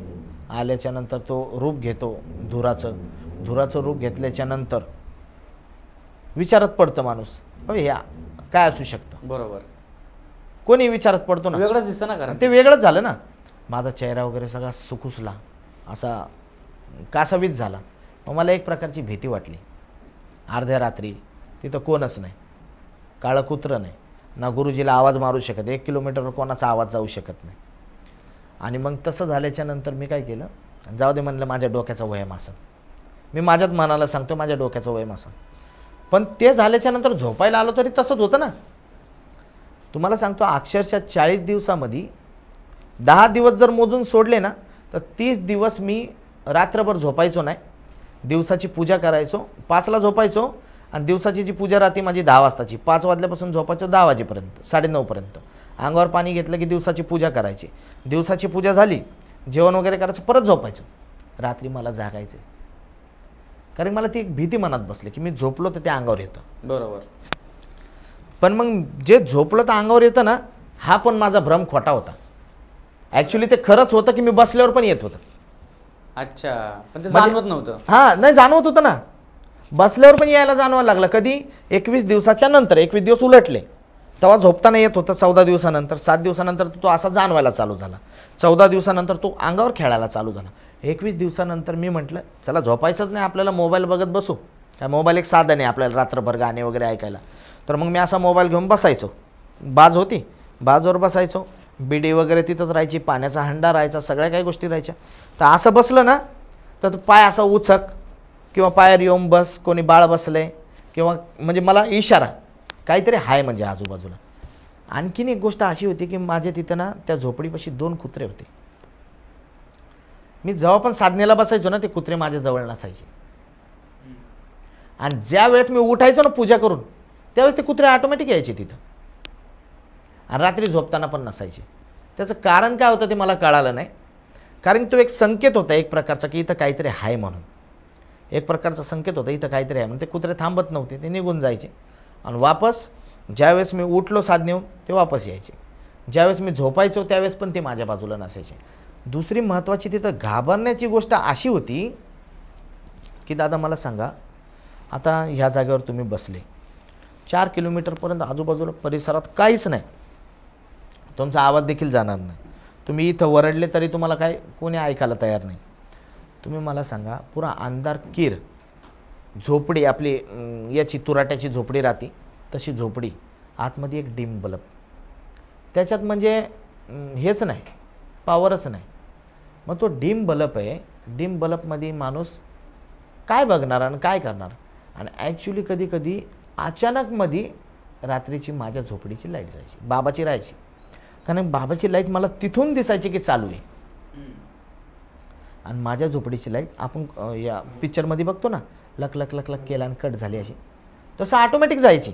आल्याच्यानंतर तो रूप घेतो धुराचं रूप घेतल्याच्यानंतर विचारत पडतं माणूस, अरे या काय असू शकतं. बरोबर. कोणी विचारत पडतो ना, वेगळंच दिसतं ना, कारण ते वेगळंच झालं ना. माझा चेहरा वगैरे सगळा सुकुसला, असा कासावीस झाला. मग मला एक प्रकारची भीती वाटली. अर्ध्या रात्री तिथं कोणच नाही, काळं कुत्रं नाही, ना गुरुजीला आवाज मारू शकत, 1 किलोमीटरवर कोणाचा आवाज जाऊ शकत नाही. आणि मग तसं झाल्याच्या नंतर मी काय केलं, जाऊ दे म्हणलं माझ्या डोक्याचा वयम असेल. मी माझ्याच मनाला सांगतो माझ्या डोक्याचा वयम असेल. पण ते झाल्याच्या नंतर झोपायला आलो तरी तसंच होतं ना. तुम्हाला सांगतो अक्षरशः 40 दिवसामध्ये 10 दिवस जर मोजून सोडले ना, तर 30 दिवस मी रात्रभर झोपायचो नाही. दिवसाची पूजा करायचो, 5ला झोपायचो आणि दिवसाची जी पूजा राहते माझी 10 वाजताची, 5 वाजल्यापासून झोपायचं 10 वाजेपर्यंत, 9:30पर्यंत. अंगावर पाणी घेतलं की दिवसाची पूजा करायची. दिवसाची पूजा झाली, जेवण वगैरे करायचं, परत झोपायचं. रात्री मला जागायचं, कारण मला ती एक भीती मनात बसली की मी झोपलो तर ते अंगावर येतं. बरोबर. पण मग जे झोपलं तर अंगावर येतं ना, हा पण माझा भ्रम खोटा होता. ॲक्च्युली ते खरंच होतं की मी बसल्यावर पण येत होतं. अच्छा, पण ते जाणवत नव्हतं. हां, नाही जाणवत होतं ना, बसल्यावर पण यायला जाणवायला लागलं. कधी 21 दिवसाच्या नंतर, 21 दिवस उलटले तेव्हा झोपताना येत होतं. 14 दिवसानंतर, 7 दिवसानंतर तो असा जाणवायला चालू झाला. 14 दिवसानंतर तो अंगावर खेळायला चालू झाला. 21 दिवसानंतर मी म्हटलं चला झोपायचंच नाही, आपल्याला मोबाईल बघत बसू. काय मोबाईल एक साधन आहे आपल्याला रात्रभर गाणे वगैरे ऐकायला. तर मग मी असा मोबाईल घेऊन बसायचो. बाज होती, बाजवर बसायचो, बिडी वगैरे तिथंच राहायची, पाण्याचा हंडा राहायचा, सगळ्या काही गोष्टी राहायच्या. तर असं बसलं ना तर पाय असा उचक किंवा पायावर येऊन बस, कोणी बाळ बसले किंवा म्हणजे मला इशारा काहीतरी आहे म्हणजे आजूबाजूला. आणखीन एक गोष्ट अशी होती की माझ्या तिथं ना त्या झोपडीपाशी 2 कुत्रे होते. मी जेव्हा पण साधनेला बसायचो ना, ते कुत्रे माझ्या जवळ नसायचे. आणि ज्या वेळेस मी उठायचो ना पूजा करून, त्यावेळेस ते कुत्रे ऑटोमॅटिक यायचे तिथं. आणि रात्री झोपताना पण नसायचे. त्याचं कारण काय होतं ते मला कळालं नाही, कारण तो एक संकेत होता एक प्रकारचा की इथं काहीतरी आहे म्हणून. एक प्रकारचा संकेत होता इथं काहीतरी आहे म्हणून. ते कुत्रे थांबत नव्हते, ते निघून जायचे. आणि वापस ज्यावेळेस मी उठलो साधनेहून ते वापस यायचे. ज्यावेळेस मी झोपायचो त्यावेळेस पण ते माझ्या बाजूला नसायचे. दुसरी महत्त्वाची तिथं घाबरण्याची गोष्ट अशी होती की दादा मला सांगा, आता ह्या जागेवर तुम्ही बसले, 4 किलोमीटरपर्यंत आजूबाजूला परिसरात काहीच नाही, तुमचा आवाज देखील जाणार नाही. तुम्ही इथं वरडले तरी तुम्हाला काय कोणी ऐकायला तयार नाही. तुम्ही मला सांगा, पुरा अंधार कीर झोपडी, आपली याची तुराट्याची झोपडी राहते तशी झोपडी, आतमध्ये एक डिम बल्ब, त्याच्यात म्हणजे हेच नाही, पॉवरच नाही. मग तो डिम बल्ब आहे, डिम बल्बमध्ये माणूस काय बघणार आणि काय करणार. आणि ॲक्च्युली कधी कधी अचानकमध्ये रात्रीची माझ्या झोपडीची लाईट जायची, बाबाची राहायची, कारण बाबाची लाईट मला तिथून दिसायची की चालू आहे. आणि माझ्या झोपडीची लाईट आपण या पिक्चरमध्ये बघतो ना, लक लक लक लक केला आणि कट झाली अशी, तसं ऑटोमॅटिक जायची.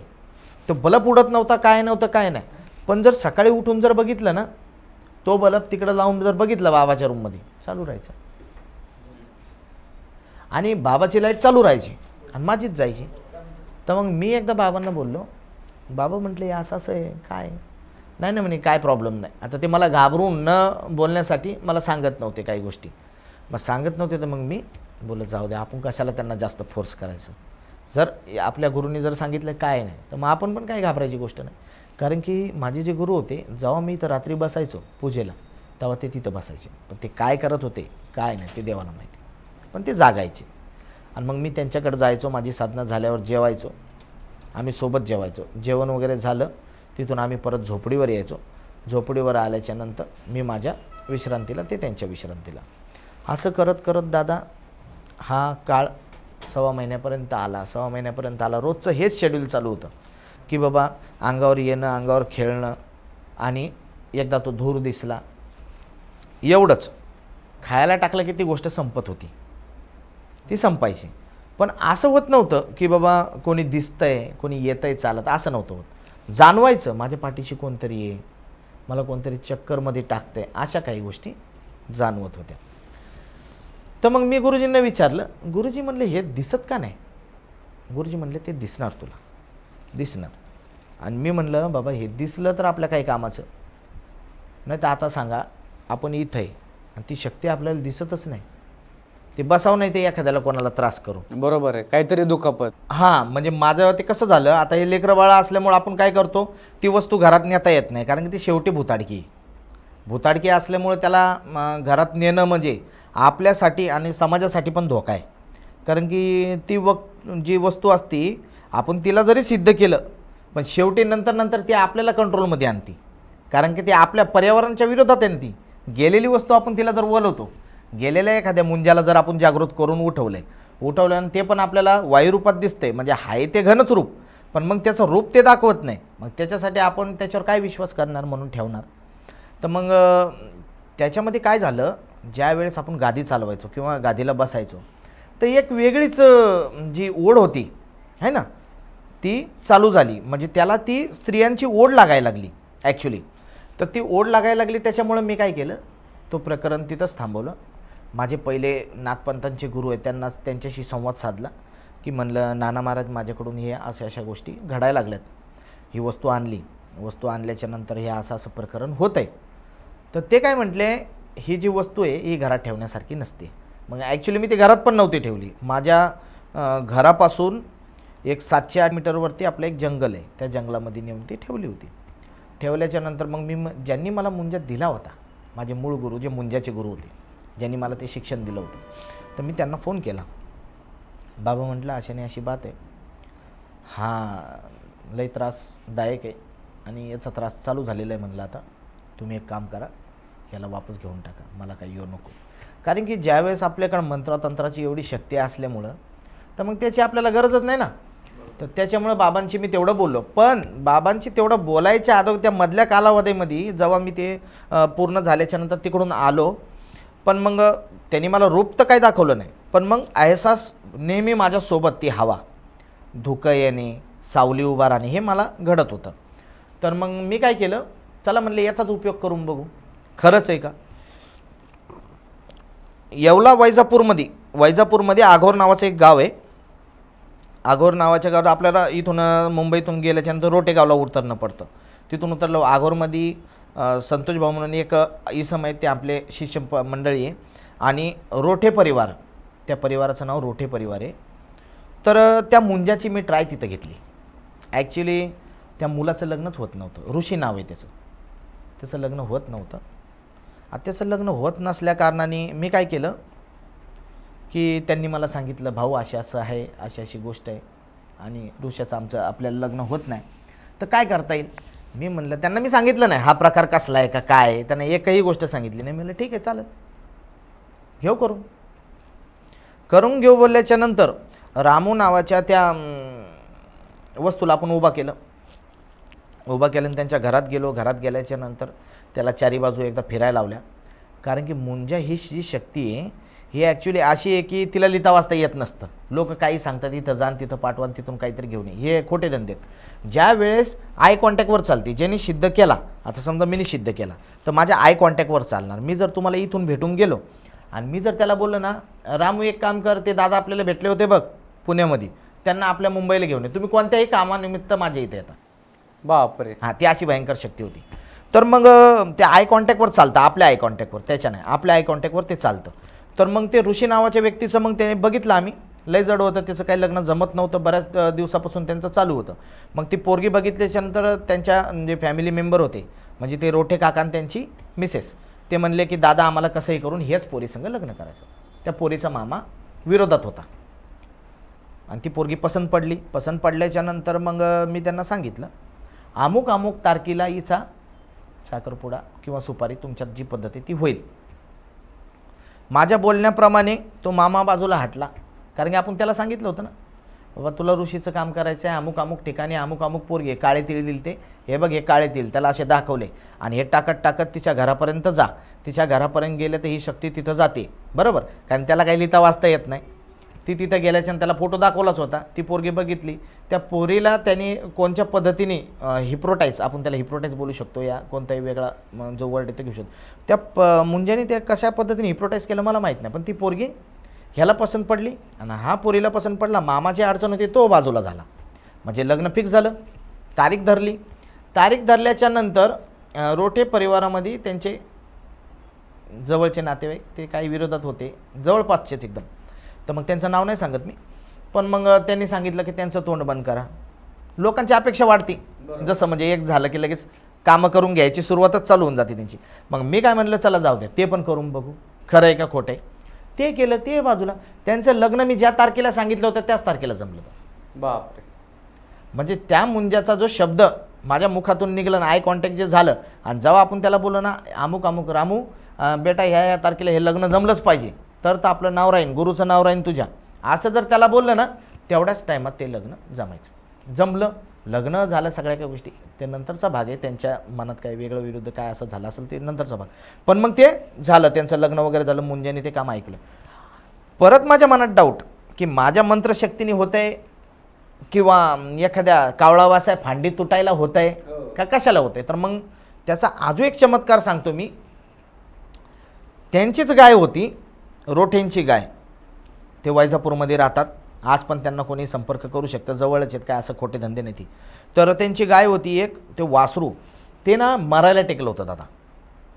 तो बल्ब उडत नव्हता, काय नव्हतं, काय नाही. पण जर सकाळी उठून जर बघितलं ना, तो बल्ब तिकडं लावून जर बघितलं बाबाच्या रूममध्ये, चालू राहायचा. आणि बाबाची लाईट चालू राहायची आणि माझीच जायची. तर मग मी एकदा बाबांना बोललो, बाबा म्हटले असं असं आहे, काय नाही ना म्हणे, काय प्रॉब्लेम नाही. आता ते मला घाबरून न बोलण्यासाठी मला सांगत नव्हते काही गोष्टी, मग सांगत नव्हते. तर मग मी बोलत जाऊ दे, आपण कशाला त्यांना जास्त फोर्स करायचं. जर आपल्या गुरूंनी जर सांगितलं काय नाही, तर मग आपण पण काही घाबरायची गोष्ट नाही. कारण की माझे जे गुरु होते, जेव्हा मी इथं रात्री बसायचो पूजेला, तेव्हा ते तिथं बसायचे. पण ते काय करत होते काय नाही ते देवाला माहिती, पण ते जागायचे. आणि मग मी त्यांच्याकडे जायचो, माझी साधना झाल्यावर जेवायचो, आम्ही सोबत जेवायचो. जेवण वगैरे झालं तिथून आम्ही परत झोपडीवर यायचो. झोपडीवर आल्याच्या नंतर मी माझ्या विश्रांतीला, ते त्यांच्या विश्रांतीला. असं करत करत दादा हा काळ 1.25 महिन्यापर्यंत आला. 1.25 महिन्यापर्यंत आला. रोजचं हेच शेड्यूल चालू होतं की बाबा अंगावर येणं, अंगावर खेळणं, आणि एकदा तो धूर दिसला, एवढंच. खायला टाकलं की ती गोष्ट संपत होती, ती संपायची. पण असं होत नव्हतं की बाबा कोणी दिसतंय, कोणी येतंय चालत, असं नव्हतं होत. जाणवायचं माझ्या पाठीशी कोणतरी आहे, मला कोणतरी चक्करमध्ये टाकतंय, अशा काही गोष्टी जाणवत होत्या. तर मग मी गुरुजींना विचारलं, गुरुजी म्हणले हे दिसत का नाही? गुरुजी म्हणले ते दिसणार, तुला दिसणार. आणि मी म्हणलं बाबा हे दिसलं तर आपल्या काही कामाचं नाही. तर आता सांगा, आपण इथं आहे आणि ती शक्ती आपल्याला दिसतच नाही, ते बसावं नाही ते एखाद्याला कोणाला त्रास करू. बरोबर आहे, काहीतरी दुखापत. हां, म्हणजे माझं ते कसं झालं, आता हे लेकरं बाळा असल्यामुळं आपण काय करतो, ती वस्तू घरात नेता येत नाही, कारण की ती शेवटी भुताडकी असल्यामुळे त्याला घरात नेणं म्हणजे आपल्यासाठी आणि समाजासाठी पण धोका आहे. कारण की ती जी वस्तू असती, आपण तिला जरी सिद्ध केलं पण शेवटी नंतर ती आपल्याला कंट्रोलमध्ये आणते, कारण की ती आपल्या पर्यावरणाच्या विरोधात आहे. ती गेलेली वस्तू आपण तिला जर वळवतो, गेलेल्या एखाद्या मुंजाला जर आपण जागृत करून उठवलं आणि ते पण आपल्याला वायुरूपात दिसते, म्हणजे आहे ते घनच रूप, पण मग त्याचं रूप ते दाखवत नाही, मग त्याच्यासाठी आपण त्याच्यावर काय विश्वास करणार, म्हणून ठेवणार. तर मग त्याच्यामध्ये काय झालं, ज्या वेळेस आपण गादी चालवायचो किंवा गादीला बसायचो, तर एक वेगळीच जी ओढ होती है ना, ती चालू झाली. म्हणजे त्याला ती स्त्रियांची ओढ लागायला लागली ॲक्च्युली. तर ती ओढ लागायला लागली, त्याच्यामुळं मी काय केलं, तो प्रकरण तिथंच थांबवलं. माझे पहिले नाथपंथांचे गुरु आहेत, त्यांच्याशी संवाद साधला की म्हणलं नाना महाराज, माझ्याकडून हे अशा गोष्टी घडायला लागल्यात, ही वस्तू आणल्याच्या नंतर हे असं प्रकरण होत आहे. तर ते काय म्हटले, ही जी वस्तू आहे ही घरात ठेवण्यासारखी नसते. मग ॲक्च्युली मी ती घरात पण नव्हती ठेवली. माझ्या घरापासून एक 700-8 मीटरवरती आपलं एक जंगल आहे, त्या जंगलामध्ये नेऊन ती ठेवली होती. ठेवल्याच्या नंतर मग ज्यांनी मला मुंजा दिला होता, माझे मूळ गुरु, जे मुंजाचे गुरु होते, ज्यांनी मला ते शिक्षण दिलं होतं, तर मी त्यांना फोन केला. बाबा म्हटलं अशाने अशी बात आहे, हां लई त्रासदायक आहे आणि याचा त्रास चालू झालेला आहे. म्हणलं आता तुम्ही एक काम करा, याला वापस घेऊन टाका, मला काही येऊ नको. कारण की ज्यावेळेस आपल्याकडं मंत्रतंत्राची एवढी शक्ती असल्यामुळं तर मग त्याची आपल्याला गरजच नाही ना. तर त्याच्यामुळं बाबांशी मी तेवढं बोललो. पण बाबांशी तेवढं बोलायच्या अगोदर त्या मधल्या कालावधीमध्ये जेव्हा मी ते पूर्ण झाल्याच्यानंतर तिकडून आलो, पण मग त्यांनी मला रूप तर काही दाखवलं नाही, पण मग अहसास नेहमी माझ्यासोबत ती हवा, धुकं येणे, सावली उभा राहणे, हे मला घडत होतं. तर मग मी काय केलं, चला म्हणले याचाच उपयोग करून बघू, खरंच आहे का. येवला वैजापूरमध्ये आघोर नावाचं एक गाव आहे. आघोर नावाच्या गावात आपल्याला इथून मुंबईतून गेल्याच्यानंतर रोटेगावला उतरणं पडतं. तिथून उतरलं आघोरमध्ये संतोष भाऊ म्हणून एक इसम आहेत, ते आपले शिष्य मंडळी आहे, आणि रोठे परिवार, त्या परिवाराचं नाव रोठे परिवार आहे. तर त्या मुंजाची मी ट्राय तिथं घेतली. ॲक्च्युली त्या मुलाचं लग्नच होत नव्हतं, ऋषी नाव आहे त्याचं लग्न होत नव्हतं. आता त्याचं लग्न होत नसल्या कारणाने मी काय केलं की त्यांनी मला सांगितलं, भाऊ असं आहे, अशी गोष्ट आहे आणि ऋषाचं आपल्याला लग्न होत नाही, तर काय करता येईल. मी म्हणलं, त्यांना मी सांगितलं नाही हा प्रकार कसला आहे का काय आहे, त्यांना एकही गोष्ट सांगितली नाही. म्हणलं ठीक आहे चालेल, करून घेऊ बोलल्याच्या नंतर रामू नावाच्या त्या वस्तूला आपण उभा केलं आणि त्यांच्या घरात गेलो. घरात गेल्याच्या नंतर त्याला चारी बाजू एकदा फिरायला लावल्या, कारण की मुंजा ही जी शक्ती आहे ही ॲक्च्युली अशी आहे की तिला लिहिता वाचता येत नसतं. लोक काही सांगतात, इथं जाण तिथं पाठवा, तिथून काहीतरी घेऊन ये, हे खोटे धंदे आहेत. ज्या वेळेस आय कॉन्टॅक्टवर चालते, ज्यांनी सिद्ध केला, आता समजा मी सिद्ध केला तर माझ्या आय कॉन्टॅक्टवर चालणार. मी जर तुम्हाला इथून भेटून गेलो आणि मी जर त्याला बोललो ना, रामू एक काम कर, ते दादा आपल्याला भेटले होते बघ पुण्यामध्ये, त्यांना आपल्या मुंबईला घेऊन ये, तुम्ही कोणत्याही कामानिमित्त माझ्या इथे येता. बापरे, हां, ती अशी भयंकर शक्ती होती. तर मग त्या आय कॉन्टॅक्टवर चालतं, आपल्या आय कॉन्टॅक्टवर, त्याच्या नाही, आपल्या आय कॉन्टॅक्टवर ते चालतं. तर मग ते ऋषी नावाच्या व्यक्तीचं मग त्याने बघितलं आम्ही, लय जड होतं, त्याचं काही लग्न जमत नव्हतं, बऱ्याच दिवसापासून त्यांचं चालू होतं. मग ती पोरगी बघितल्याच्यानंतर त्यांच्या जे फॅमिली मेंबर होते, म्हणजे ते रोठे काका आणि त्यांची मिसेस, ते म्हणले की दादा आम्हाला कसंही करून हेच पोरीसंग लग्न करायचं. त्या पोरीचा मामा विरोधात होता आणि ती पोरगी पसंत पडल्याच्या नंतर मग मी त्यांना सांगितलं, अमुक तारखेला हिचा साखरपुडा किंवा सुपारी तुमच्यात जी पद्धत आहे ती होईल. माझ्या बोलण्याप्रमाणे तो मामा बाजूला हटला, कारण की आपण त्याला सांगितलं होतं ना, बाबा तुला ऋषीचं काम करायचं आहे, अमुक अमुक ठिकाणी अमुक अमुक पोरगे काळे तिळ दिल ते, हे बघ हे काळे तिळ, त्याला असे दाखवले आणि हे टाकत टाकत तिच्या घरापर्यंत जा. तिच्या घरापर्यंत गेले तर ही शक्ती तिथं जाते, बरोबर, कारण त्याला काही लिहिता वाचता येत नाही. ती तिथं गेल्याच्यानं त्याला फोटो दाखवलाच होता. ती पोरगी बघितली. त्या पोरीला त्यांनी कोणत्या पद्धतीने हिप्रोटाईज, आपण त्याला हिप्रोटाईज बोलू शकतो, या कोणताही वेगळा जो वर्ड आहे तो घेऊ शकतो. त्या मुंज्याने त्या कशा पद्धतीने हिप्रोटाईज केलं मला माहीत नाही, पण ती पोरगी ह्याला पसंत पडली आणि हा पोरीला पसंत पडला. मामाची अडचण होती तो बाजूला झाला, म्हणजे लग्न फिक्स झालं. तारीख धरली. तारीख धरल्याच्या नंतर रोठे परिवारामध्ये त्यांचे जवळचे नातेवाईक ते काही विरोधात होते, जवळपासचेच एकदम. तर मग त्यांचं नाव नाही सांगत मी, पण मग त्यांनी सांगितलं की त्यांचं तोंड बंद करा. लोकांची अपेक्षा वाढते, जसं म्हणजे एक झालं की लगेच कामं करून घ्यायची सुरुवातच चालू होऊन जाते त्यांची. मग मी काय म्हणलं, चला जाऊ द्या, ते पण करून बघू खरं आहे का खोटं आहे. ते केलं, ते बाजूला. त्यांचं लग्न मी ज्या तारखेला सांगितलं होतं त्याच तारखेला जमलं. बापरे. म्हणजे त्या मुंजाचा जो शब्द माझ्या मुखातून निघलं ना, आय कॉन्टॅक्ट जे झालं, आणि जेव्हा आपण त्याला बोललो ना, अमुक अमुक रामू बेटा ह्या तारखेला हे लग्न जमलंच पाहिजे, तर आपलं नाव राहीन, गुरुचं नाव राहीन तुझ्या, असं जर त्याला बोललं ना, तेवढ्याच टायमात ते लग्न जमायचं. जमलं, लग्न झालं, सगळ्या काही गोष्टी. ते नंतरचा भाग आहे, त्यांच्या मनात काही वेगळं विरुद्ध काय असं झालं असेल ते नंतरचा भाग. पण मग ते झालं, त्यांचं लग्न वगैरे झालं, मुंज्याने ते काम ऐकलं. परत माझ्या मनात डाऊट की माझ्या मंत्रशक्तीने होत आहे किंवा एखाद्या कावळावासा फांडी तुटायला होत आहे का कशाला होत आहे. तर मग त्याचा अजून एक चमत्कार सांगतो मी. त्यांचीच गाय होती, रोठेंची गाय. ते वैजापूरमध्ये राहतात, आज पण त्यांना कोणी संपर्क करू शकतं, जवळच आहेत, काय असं खोटे धंदे नाही. तर त्यांची गाय होती एक, ते वासरू, ते ना मरायला टेकलं होतं दादा,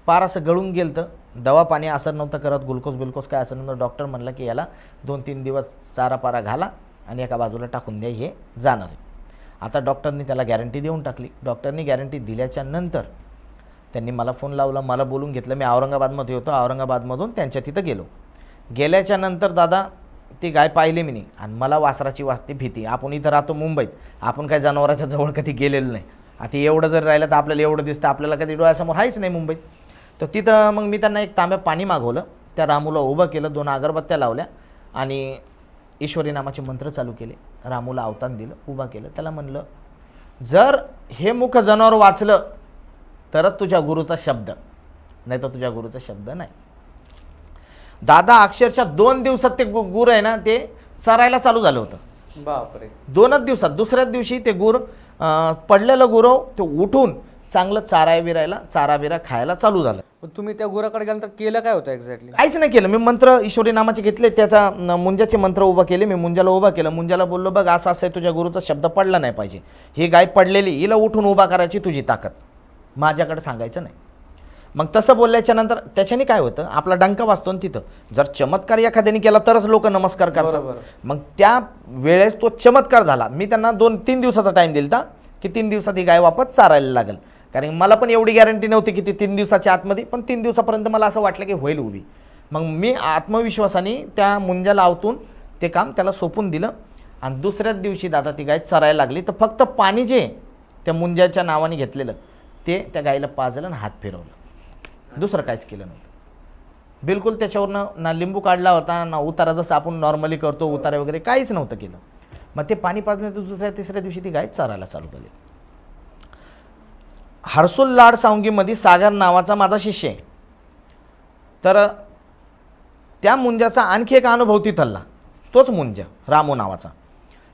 पार असं गळून गेलं. तर दवा पाणी असर नव्हतं करत, ग्लुकोज बिलकोज काय असं नव्हतं. डॉक्टर म्हणलं की याला 2-3 दिवस चारा पारा घाला आणि एका बाजूला टाकून द्या, हे जाणार आहे. आता डॉक्टरनी त्याला गॅरंटी देऊन टाकली. डॉक्टरनी गॅरंटी दिल्याच्या नंतर त्यांनी मला फोन लावला, मला बोलून घेतलं. मी औरंगाबादमध्ये होतो, औरंगाबादमधून त्यांच्या तिथं गेलो. गेल्याच्या नंतर दादा ती गाय पाहिली मी नाही, आणि मला वासराची वाजते भीती. आपण इथं राहतो मुंबईत, आपण काय जनावराच्या जवळ कधी गेलेलं नाही. आता एवढं जर राहिलं तर आपल्याला एवढं दिसतं, आपल्याला कधी डोळ्यासमोर आहेच नाही मुंबईत. तर तिथं मग मी त्यांना एक तांब्या पाणी मागवलं, त्या रामूला उभं केलं, 2 अगरबत्त्या लावल्या आणि ईश्वरी नामाचे मंत्र चालू केले. रामूला अवतान दिलं, उभा केलं. त्याला म्हणलं, जर हे मुख जनावर वाचलं तरच तुझ्या गुरुचा शब्द, नाही तर तुझ्या गुरुचा शब्द नाही. दादा अक्षरशः 2 दिवसात ते गुर आहे ना, ते चरायला चालू झालं होतं. बापरे. 2च दिवसात. दुसऱ्याच दिवशी ते गुर पडलेलं गुरव ते उठून चांगलं चारा बिरा खायला चालू झालं. पण तुम्ही त्या गुराकडे गेला तर केलं काय होतं एक्झॅक्टली? काहीच नाही केलं. मी मंत्र ईश्वरी नामाचे घेतले, त्याचा मुंजाचे मंत्र उभा केले. मी मुंजाला उभा केलं. मुंजाला बोललो, बघ असं असं आहे, तुझ्या गुरुचा शब्द पडला नाही पाहिजे. ही गाय पडलेली, हिला उठून उभा करायची तुझी ताकद, माझ्याकडे सांगायचं नाही. मग तसं बोलल्याच्या नंतर त्याच्याने काय होतं, आपला डंका वाजतो. तिथं जर चमत्कार एखाद्याने केला तरच लोक नमस्कार करतात. मग त्या वेळेस तो चमत्कार झाला. मी त्यांना 2-3 दिवसाचा टाईम दिला की 3 दिवसात ही गाय वापस चारायला लागेल, कारण मला पण एवढी गॅरंटी नव्हती की ती 3 दिवसाच्या आतमध्ये, पण 3 दिवसापर्यंत मला असं वाटलं की होईल उभी. मग मी आत्मविश्वासाने त्या मुंजाला आवतून ते काम त्याला सोपून दिलं. आणि दुसऱ्याच दिवशी दादा ती गाय चरायला लागली. तर फक्त पाणी जे त्या मुंजाच्या नावाने घेतलेलं ते त्या गायीला पाजलं आणि हात फिरवलं, दुसरं काहीच केलं नव्हतं. बिलकुल त्याच्यावरनं ना लिंबू काढला होता, ना उतारा जसं आपण नॉर्मली करतो उतारा वगैरे काहीच नव्हतं केलं. मग ते पाणी पाजल्यानंतर दुसऱ्या-तिसऱ्या दिवशी ती गाय चरायला चालू केली. हर्सुल लाड सावंगीमध्ये सागर नावाचा माझा शिष्य आहे. तर त्या मुंजाचा आणखी एक अनुभव तिथला, तोच मुंजा रामू नावाचा.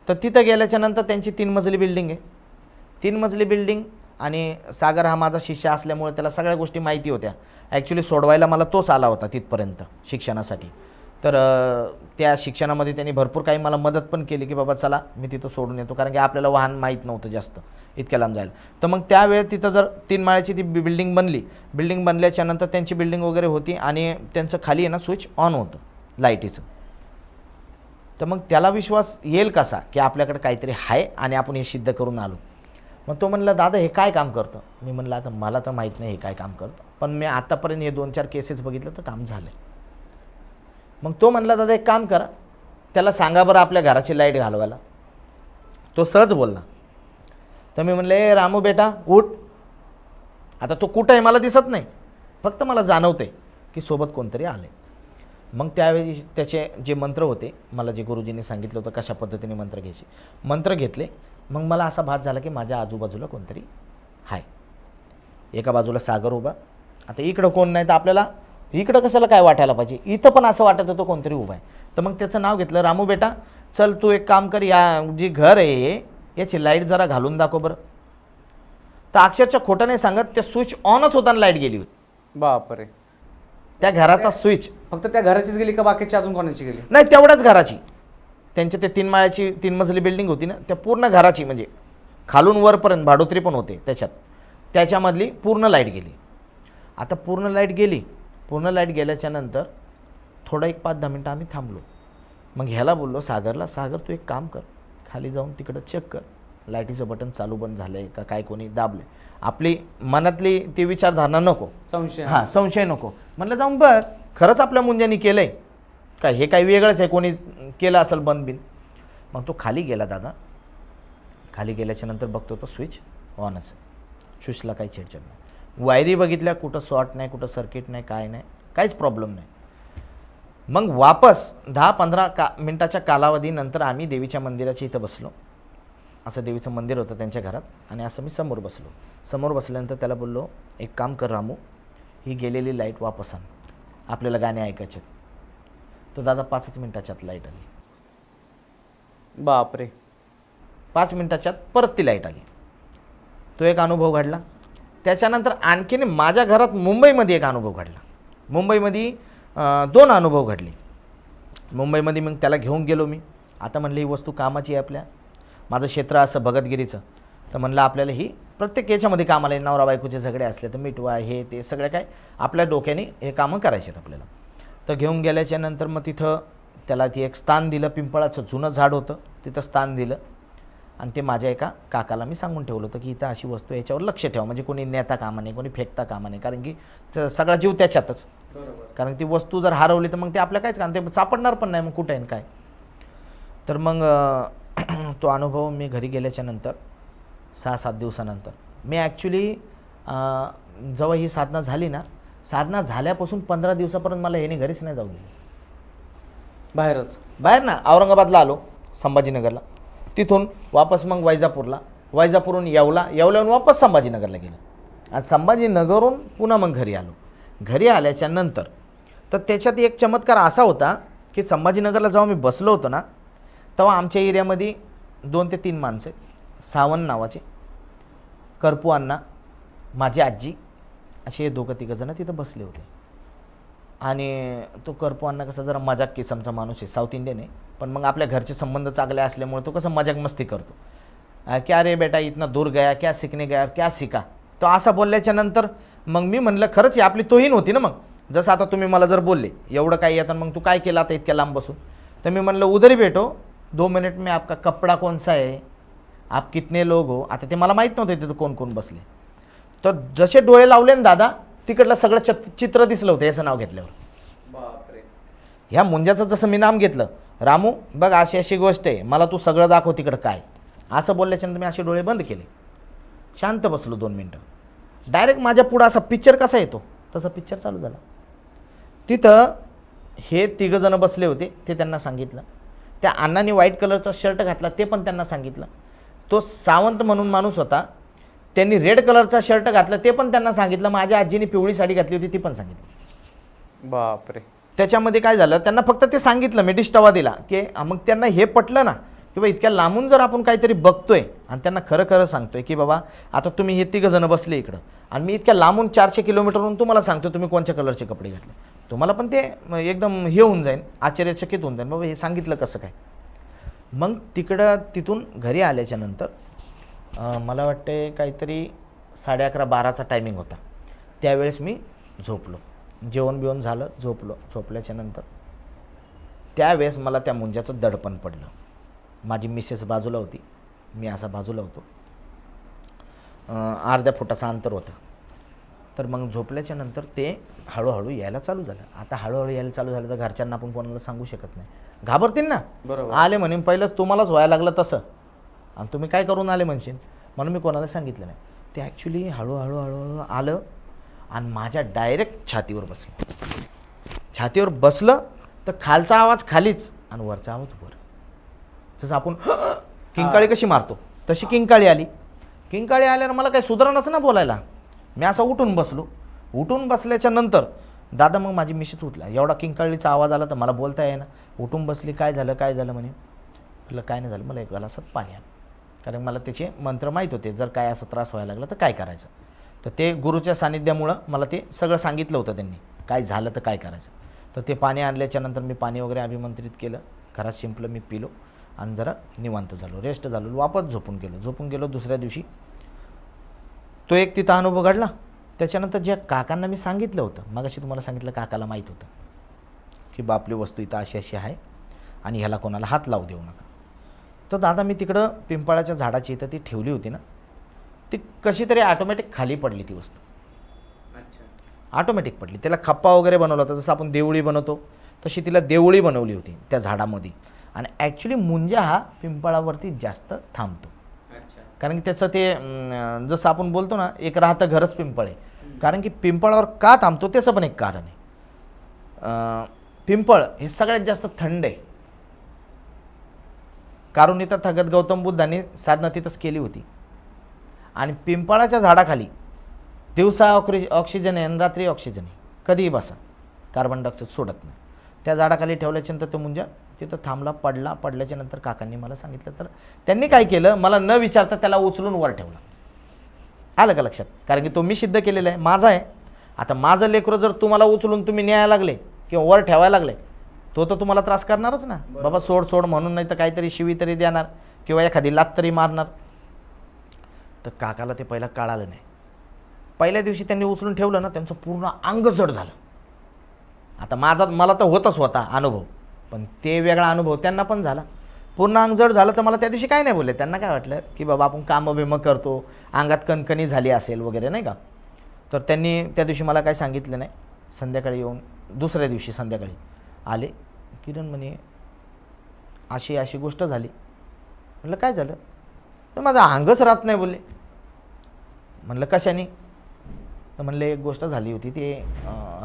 तर तिथं गेल्याच्या नंतर त्यांची 3 मजली बिल्डिंग आहे. 3 मजली बिल्डिंग, आणि सागर हा माझा शिष्य असल्यामुळे त्याला सगळ्या गोष्टी माहिती होत्या. ॲक्च्युली सोडवायला मला तोच आला होता तिथपर्यंत शिक्षणासाठी. तर त्या शिक्षणामध्ये त्यांनी भरपूर काही मला मदत पण केली की बाबा चला मी तिथं सोडून येतो, कारण की आपल्याला वाहन माहीत नव्हतं जास्त इतक्या लांब जायला. तर मग त्यावेळेस तिथं जर 3 माळ्याची ती बिल्डिंग बनली. बिल्डिंग बनल्याच्या नंतर त्यांची बिल्डिंग वगैरे होती आणि त्यांचं खाली आहे ना स्विच ऑन होतं लाईटीचं. तर मग त्याला विश्वास येईल कसा की आपल्याकडे काहीतरी आहे आणि आपण हे सिद्ध करून आलो. मग तो म्हणला, दादा हे काय काम करतं? मी म्हणलं, आता मला तर माहीत नाही हे काय काम करतं, पण मी आतापर्यंत हे 2-4 केसेस बघितलं तर काम झालं. मग तो म्हणला, दादा एक काम करा, त्याला सांगा बरं आपल्या घराची लाईट घालवायला. तो सहज बोलला. तर मी म्हणलं, ए रामू बेटा उठ. आता तो कुठं आहे मला दिसत नाही, फक्त मला जाणवते की सोबत कोणतरी आले. मग त्यावेळी त्याचे जे मंत्र होते, मला जे गुरुजींनी सांगितलं होतं कशा पद्धतीने मंत्र घ्यायचे, मंत्र घेतले. मग मला असा भास झाला की माझ्या आजूबाजूला कोणतरी आहे. एका बाजूला सागर उभा. आता इकडं कोण नाही तर आपल्याला इकडं कशाला काय वाटायला पाहिजे, इथं पण असं वाटत होतं कोणतरी उभा आहे. तर मग त्याचं नाव घेतलं, रामू बेटा चल तू एक काम कर, या जी घर आहे याची लाईट जरा घालून दाखव बरं. तर अक्षरशः खोटं नाही सांगत, त्या स्विच ऑनच होताना लाईट गेली होती. बापरे. त्या घराचा स्विच. फक्त त्या घराचीच गेली का बाकीची अजून कोणाची गेली? नाही, तेवढ्याच घराची. त्यांच्या ते 3 माळ्याची 3 मजली बिल्डिंग होती ना, त्या पूर्ण घराची, म्हणजे खालून वरपर्यंत भाडोत्री पण होते त्याच्यामधली पूर्ण लाईट गेली. आता पूर्ण लाईट गेली. पूर्ण लाईट गेल्याच्या नंतर थोडं एक 5-10 मिनटं आम्ही थांबलो. मग ह्याला बोललो सागरला, सागर तू एक काम कर, खाली जाऊन तिकडं चेक कर लाईटीचं बटन चालू बंद झालं आहे का, काय कोणी दाबले. आपली मनातली ती विचारधारणा नको, संशय. हां, संशय नको. म्हणलं जाऊन बघ खरंच आपल्या मुंज्यांनी केलं आहे काय, हे काही वेगळंच आहे, कोणी केलं असेल बंद बिन. मग तो खाली गेला दादा. खाली गेल्याच्या नंतर बघतो तो स्विच ऑनच आहे. स्विचला काही छेडछाड नाही. वायरी बघितल्या, कुठं शॉर्ट नाही, कुठं सर्किट नाही, काय नाही, काहीच प्रॉब्लेम नाही. मग वापस 10-15 मिनटाच्या कालावधीनंतर आम्ही देवीच्या मंदिराच्या इथं बसलो. असं देवीचं मंदिर होतं त्यांच्या घरात, आणि असं मी समोर बसलो. समोर बसल्यानंतर त्याला बोललो, एक काम कर रामू, ही गेलेली लाईट वापस आण, आपल्याला गाणे ऐकायचे. तर दादा 5 मिनटाच्यात लाईट आली. बापरे. 5 मिनटाच्यात परत ती लाईट आली. तो एक अनुभव घडला. त्याच्यानंतर आणखीन माझ्या घरात मुंबईमध्ये एक अनुभव घडला. मुंबईमध्ये 2 अनुभव घडले. मुंबईमध्ये मग त्याला घेऊन गेलो मी. आता म्हणलं ही वस्तू कामाची आहे आपल्या, माझं क्षेत्र असं भगतगिरीचं, तर म्हणलं आपल्याला ही प्रत्येक याच्यामध्ये कामाला आहे. नवरा बायकोचे झगडे असले तर मिटवा, हे ते सगळे काय आपल्या डोक्याने हे कामं करायचे आहेत आपल्याला. तर घेऊन गेल्याच्या नंतर मग तिथं त्याला ती एक स्थान दिलं. पिंपळाचं जुनं झाड होतं, तिथं स्थान दिलं. आणि ते माझ्या एका काकाला मी सांगून ठेवलं होतं की इथं अशी वस्तू, याच्यावर लक्ष ठेवा, म्हणजे कोणी नेता कामा नाही, कोणी फेकता कामा नाही, कारण की सगळा जीव त्याच्यातच. कारण ती वस्तू जर हरवली तर मग ते आपल्या काहीच काम, ते सापडणार पण नाही मग कुठे आहे काय. तर मग तो अनुभव मी घरी गेल्याच्या नंतर 6-7 दिवसानंतर मी ॲक्च्युली जेव्हा ही साधना झाली ना, साधना झाल्यापासून 15 दिवसापर्यंत मला ह्याने घरीच नाही जाऊ दिलं. बाहेर ना, औरंगाबादला आलो, संभाजीनगरला, तिथून वापस मग वैजापूरहून येवल्याहून वापस संभाजीनगरला गेलं, आणि संभाजीनगरहून पुन्हा मग घरी आलो. घरी आल्याच्या नंतर तर त्याच्यात एक चमत्कार असा होता की संभाजीनगरला जेव्हा मी बसलो होतो ना, तेव्हा आमच्या एरियामध्ये 2 ते 3 माणसं, सावंत नावाचे, करपू अण्णा, माझी आजी, असे 2-3 जण तिथं बसले होते. आणि तो करपू अण्णा कसा जरा मजाक किस्मचा माणूस आहे, साऊथ इंडियन आहे, पण मग आपल्या घरचे संबंध चांगले असल्यामुळे तो कसं मजाक मस्ती करतो. क्या रे बेटा इतना दूर गया, क्या सीखने गया, क्या सीखा. तो असं बोलल्याच्या नंतर मग मी म्हणलं खरंच ही आपली तोहीन होती ना. मग जसं आता तुम्ही मला जर बोलले एवढं काय येतं, मग तू काय केलं आता इतक्या लांब बसून, तर मी म्हणलं उधर ही बैठो 2 मिनट में, आपका कपडा कौन सा है, आप कितने लोग हो. आता ते मला माहीत नव्हते तिथं कोण कोण बसले. तर जसे डोळे लावले ना दादा, तिकडलं सगळं चित्र दिसलं होतं याचं नाव घेतल्यावर. बापरे. ह्या मुंजाचं जसं मी नाम घेतलं, रामू बघ अशी अशी गोष्ट आहे, मला तू सगळं दाखव तिकडं काय, असं बोलल्याच्यानंतर मी असे डोळे बंद केले, शांत बसलो 2 मिनटं. डायरेक्ट माझ्या पुढं असा पिक्चर कसा येतो तसा पिक्चर चालू झाला. तिथं हे 3 जण बसले होते, ते त्यांना सांगितलं. त्या अण्णांनी व्हाईट कलरचा शर्ट घातला, ते पण त्यांना सांगितलं. तो सावंत म्हणून माणूस होता, त्यांनी रेड कलरचा शर्ट घातला, ते पण त्यांना सांगितलं. माझ्या आजीने पिवळी साडी घातली होती, ती पण सांगितलं. बापरे. त्याच्यामध्ये काय झालं, त्यांना फक्त ते सांगितलं, मी डिस्टवा दिला की मग त्यांना हे पटलं ना की बाबा इतक्या लांबून जर आपण काहीतरी बघतोय आणि त्यांना खरं खरं सांगतोय की बाबा आता तुम्ही हे 3 जण बसले इकडं, आणि मी इतक्या लांबून 400 किलोमीटरवरून तुम्हाला सांगतो तुम्ही कोणत्या कलरचे कपडे घातले, तुम्हाला पण ते एकदम हे होऊन जाईल, आश्चर्यचकित होऊन जाईल, बाबा हे सांगितलं कसं काय. मग तिथून घरी आल्याच्या नंतर मला वाटते काहीतरी 11:30-12चा टायमिंग होता. त्यावेळेस मी झोपलो, जेवण बिवण झालं, झोपल्याच्या नंतर त्यावेळेस मला त्या मुंजाचं दडपण पडलं. माझी मिसेस बाजूला होती, मी असा बाजूला होतो, अर्ध्या फुटाचा अंतर होता. तर मग झोपल्याच्या नंतर ते हळूहळू यायला चालू झालं. आता हळूहळू यायला चालू झालं तर घरच्यांना आपण कोणाला सांगू शकत नाही, घाबरतील ना. बरोबर. आले म्हणे पहिलं तुम्हालाच व्हायला लागलं तसं, आणि तुम्ही काय करून आले म्हणशील, म्हणून मी कोणाला सांगितलं नाही. ते ॲक्च्युली हळूहळू आलं आणि माझ्या डायरेक्ट छातीवर बसलं. छातीवर बसलं तर खालचा आवाज खालीच आणि वरचा आवाज वर. जसं आपण किंकाळी कशी मारतो तशी किंकाळी आली. किंकाळी आल्यावर मला काही सुधारणाच ना बोलायला. मी असं उठून बसलो. उठून बसल्याच्या नंतर दादा मग माझी मिशीच उठला. एवढा किंकाळीचा आवाज आला तर मला बोलता येईना. उठून बसली. काय झालं काय झालं म्हणे. म्हटलं काय नाही झालं, मला एक ग्लासात पाणी आण. कारण मला त्याचे मंत्र माहीत होते, जर काय असं त्रास व्हायला लागला तर काय करायचं. तर ते गुरुच्या सानिध्यामुळं मला ते सगळं सांगितलं होतं त्यांनी, काय झालं तर काय करायचं. तर ते पाणी आणल्याच्या नंतर मी पाणी वगैरे अभिमंत्रित केलं, घरात शिंपलं, मी पिलो आणि जरा निवांत झालो, रेस्ट झालो, वापस झोपून गेलो. दुसऱ्या दिवशी तो एक तिथं अनुभव घडला. त्याच्यानंतर ज्या काकांना मी सांगितलं होतं, मगाशी तुम्हाला सांगितलं काकाला माहीत होतं की बापली वस्तू इथं अशी अशी आहे आणि ह्याला कोणाला हात लावू देऊ नका. तर दादा मी तिकडं पिंपळाच्या झाडाची इथं ती ठेवली होती ना, ती कशी तरी ऑटोमॅटिक खाली पडली ती वस्तू. ऑटोमॅटिक पडली. त्याला खप्पा वगैरे बनवला होता, जसं आपण देवळी बनवतो तशी तिला देवळी बनवली होती त्या झाडामध्ये. आणि ॲक्च्युली मुंजा हा पिंपळावरती जास्त थांबतो. कारण की त्याचं ते जसं आपण बोलतो ना, एक राहतं घरच पिंपळ आहे. कारण की पिंपळावर का थांबतो त्याचं पण एक कारण आहे. पिंपळ हे सगळ्यात जास्त थंड आहे. कारण इथं थगत गौतम बुद्धांनी साधना तिथंच केली होती. आणि पिंपळाच्या झाडाखाली दिवसा ऑक्सिजन आहे आणि रात्री ऑक्सिजन आहे. कधीही बसा, कार्बन डायऑक्साईड सोडत नाही. त्या झाडाखाली ठेवल्याच्यानंतर तो मुंजा तिथं थांबला. पडल्याच्या नंतर काकांनी मला सांगितलं, तर त्यांनी काय केलं, मला न विचारता त्याला उचलून वर ठेवला. आलं का लक्षात. कारण की तो मी सिद्ध केलेला आहे, माझा आहे. आता माझं लेकरं जर तुम्हाला उचलून तुम्ही न्यायला लागले किंवा वर ठेवायला लागले, तो तर तुम्हाला त्रास करणारच ना. बाबा सोड म्हणून, नाही तर काहीतरी शिवी तरी देणार किंवा एखादी लात तरी मारणार. तर काकाला ते पहिला कळालं नाही. पहिल्या दिवशी त्यांनी उचलून ठेवलं ना, त्यांचं पूर्ण अंग जड झालं. आता मला तर होतच होता अनुभव, पण ते वेगळा अनुभव त्यांना पण झाला. पूर्ण अंग जड झालं. तर मला त्या दिवशी काय नाही बोलले. त्यांना काय वाटलं की बाबा आपण कामं बिमं करतो, अंगात कणकणी झाली असेल वगैरे, नाही का. तर त्यांनी त्या दिवशी मला काय सांगितलं नाही. संध्याकाळी येऊन दुसऱ्या दिवशी संध्याकाळी आले, किरण म्हणे अशी अशी गोष्ट झाली. म्हटलं काय झालं. तर माझं अंगच राहत नाही बोलले. म्हणलं कशाने. तर म्हणलं एक गोष्ट झाली होती, ते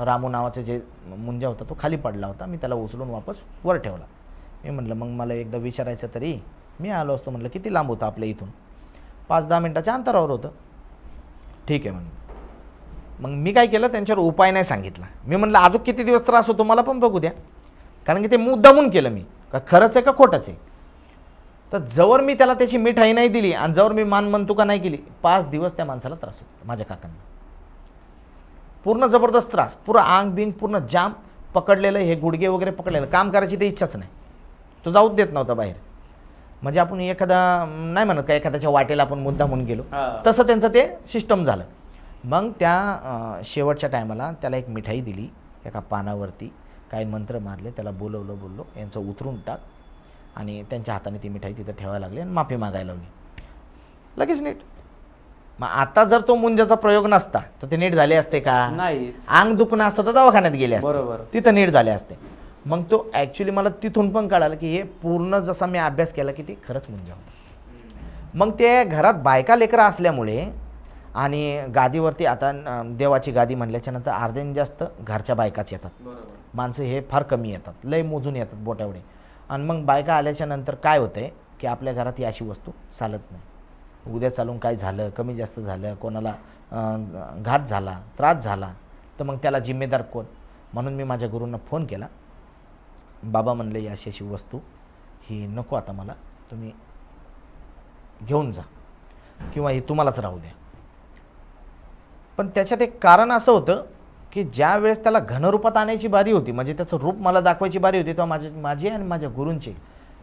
रामू नावाचं जे मुंजा होता तो खाली पडला होता, मी त्याला उचलून वापस वर ठेवला. मी म्हटलं मग मला एकदा विचारायचं तरी मी आलो असतो. म्हटलं किती लांब होतं आपल्या इथून. 5-10 मिनटाच्या अंतरावर होतं. ठीक आहे म्हणून. मग मी काय केलं, त्यांच्यावर उपाय नाही सांगितला. मी म्हटलं अजून किती दिवस त्रास होतो मला पण बघू द्या. कारण की ते मुद्दामून केलं मी, का खरंच आहे का खोटंच आहे. तर जवळ मी त्याला त्याची मिठाई नाही दिली आणि जवळ मी मानमंतुका नाही केली, 5 दिवस त्या माणसाला त्रास होतो. माझ्या काकांना पूर्ण जबरदस्त त्रास, पुरं आंग बिंग पूर्ण जाम पकडलेलं, हे गुडघे वगैरे पकडलेलं, काम करायची ते इच्छाच नाही. तो जाऊच देत नव्हता बाहेर. म्हणजे आपण एखादा नाही म्हणत का एखाद्याच्या वाटेला आपण मुद्दा म्हणून गेलो, तसं त्यांचं ते सिस्टम झालं. मग त्या शेवटच्या टायमाला त्याला एक मिठाई दिली एका पानावरती, काही मंत्र मारले, त्याला बोललो यांचं उतरून टाक, आणि त्यांच्या हाताने ती मिठाई तिथं ठेवायला लागली आणि माफी मागायला लावली. लगेच नीट. मग आता जर तो मुंजाचा प्रयोग नसता तर ते नीट झाले असते का. नाहीच. अंग दुखणं असतं तर दवाखान्यात गेले असते, बरोबर, तिथं नीट झाले असते. मग तो ॲक्च्युली मला तिथून पण कळालं की हे पूर्ण जसा मी अभ्यास केला की ते खरंच मुंजा होता. मग ते घरात बायका लेकरं असल्यामुळे आणि गादीवरती आता देवाची गादी म्हणल्याच्या नंतर अर्ध्याने जास्त घरच्या बायकाच येतात. माणसं हे फार कमी येतात, लय मोजून येतात बोटावडे. आणि मग बायका आल्याच्या नंतर काय होतंय की आपल्या घरात ही अशी वस्तू चालत नाही. उद्या चालून काय झालं, कमी जास्त झालं, कोणाला घात झाला, त्रास झाला, तर मग त्याला जिम्मेदार कोण. म्हणून मी माझ्या गुरूंना फोन केला. बाबा म्हणले ही अशी अशी वस्तू ही नको आता मला, तुम्ही घेऊन जा किंवा ही तुम्हालाच राहू द्या. पण त्याच्यात एक कारण असं होतं की ज्या वेळेस त्याला घनरूपात आणायची बारी होती, म्हणजे त्याचं रूप मला दाखवायची बारी होती, तेव्हा माझे आणि माझ्या गुरूंचे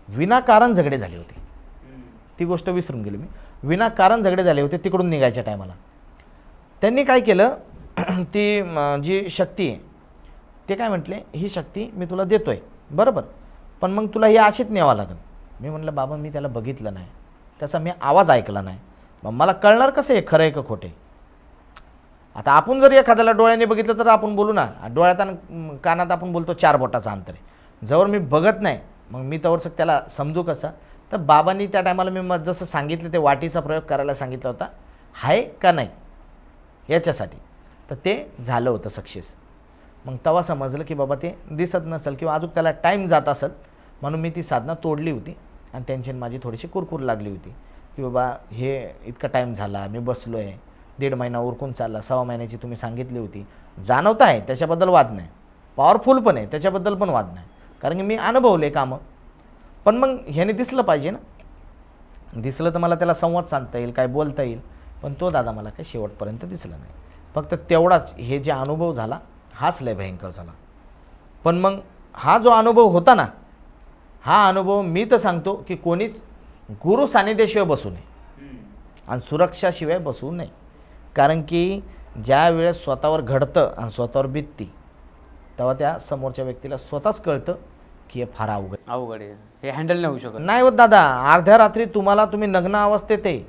विनाकारण झगडे झाले होते. ती गोष्ट विसरून गेलो मी. विनाकारण झगडे झाले होते तिकडून निघायच्या टायमाला. त्यांनी काय केलं, ती जी शक्ती आहे ते काय म्हटले, ही शक्ती मी तुला देतोय बरोबर, पण मग तुला ही अशीच न्यावं लागेल. मी म्हटलं बाबा मी त्याला बघितलं नाही, त्याचा मी आवाज ऐकला नाही, मग मला कळणार कसं आहे खरं आहे का खोटे. आता आपण जर एखाद्याला डोळ्याने बघितलं तर आपण बोलू ना, डोळ्यात आणि कानात आपण बोलतो 4 बोटाचं अंतर आहे. जवळ मी बघत नाही मग मी तवर त्याला समजू कसा. तर बाबांनी त्या टायमाला मी जसं सांगितलं ते वाटीचा प्रयोग करायला सांगितला होता, आहे का नाही याच्यासाठी. तर ते झालं होतं सक्सेस. मग तेव्हा समजलं की बाबा ते दिसत नसेल किंवा अजून त्याला टाईम जात असेल, म्हणून मी ती साधनं तोडली होती. आणि त्यांची माझी थोडीशी कुरकुर लागली होती की बाबा हे इतका टाईम झाला, मी बसलो आहे, 1.5 महिना उरकून चालला, 6 महिन्याची तुम्ही सांगितली होती. जाणवत आहे त्याच्याबद्दल वाद नाही, पॉवरफुल पण आहे त्याच्याबद्दल पण वाद नाही, कारण की मी अनुभवले कामं. पण मग ह्याने दिसलं पाहिजे ना, दिसलं तर मला त्याला संवाद साधता येईल, काय बोलता येईल. पण तो दादा मला काही शेवटपर्यंत दिसला नाही. फक्त तेवढाच हे जे अनुभव झाला हाच लय भयंकर झाला. पण मग हा जो अनुभव होता ना, हा अनुभव मी तर सांगतो की कोणीच गुरु सानिध्याशिवाय बसू नये आणि सुरक्षाशिवाय बसू नये. कारण की ज्या वेळेस स्वतःवर घडतं आणि स्वतःवर बितती तेव्हा त्या समोरच्या व्यक्तीला स्वतःच कळतं की हे फार अवघड आहे, हे हँडल नाही होऊ शकत. नाही होत दादा. अर्ध्या रात्री तुम्ही नग्न अवस्थेत आहे,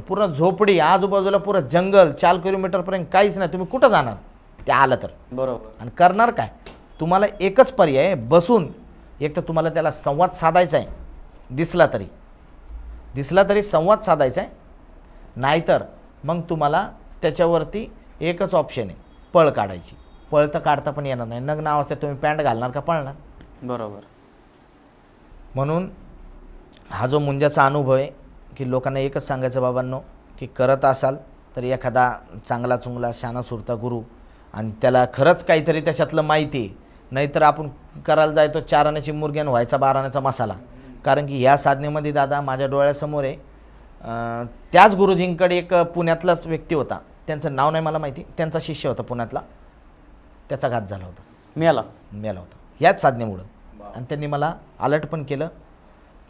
पूर्ण झोपडी, आजूबाजूला पुरं जंगल, 4 किलोमीटरपर्यंत काहीच नाही, तुम्ही कुठं जाणार ते आलं तर? बरोबर. आणि करणार काय? तुम्हाला एकच पर्याय आहे, बसून एक तर तुम्हाला त्याला संवाद साधायचा आहे, दिसला तरी संवाद साधायचा आहे. नाहीतर मग तुम्हाला त्याच्यावरती एकच ऑप्शन आहे, पळ काढायची. पळ तर काढता पण येणार नाही, नग्न अवस्थेत तुम्ही पॅन्ट घालणार का पळणार? बरोबर. म्हणून हा जो मुंजाचा अनुभव आहे की लोकांना एकच सांगायचं बाबांनो की करत असाल तर एखादा चांगला चुंगला शाना सुरता गुरु आणि त्याला खरंच काहीतरी त्याच्यातलं माहिती आहे. नाहीतर आपण करायला जायतो 4 आण्याची मुर्गी आणि व्हायचा 12 आण्याचा मसाला. कारण की ह्या साधनेमध्ये दादा माझ्या डोळ्यासमोर आहे, त्याच गुरुजींकडे एक पुण्यातलाच व्यक्ती होता, त्यांचं नाव नाही मला माहिती, त्यांचा शिष्य होता पुण्यातला, त्याचा घात झाला होता, मेला होता याच साधनेमुळं. आणि त्यांनी मला अलर्ट पण केलं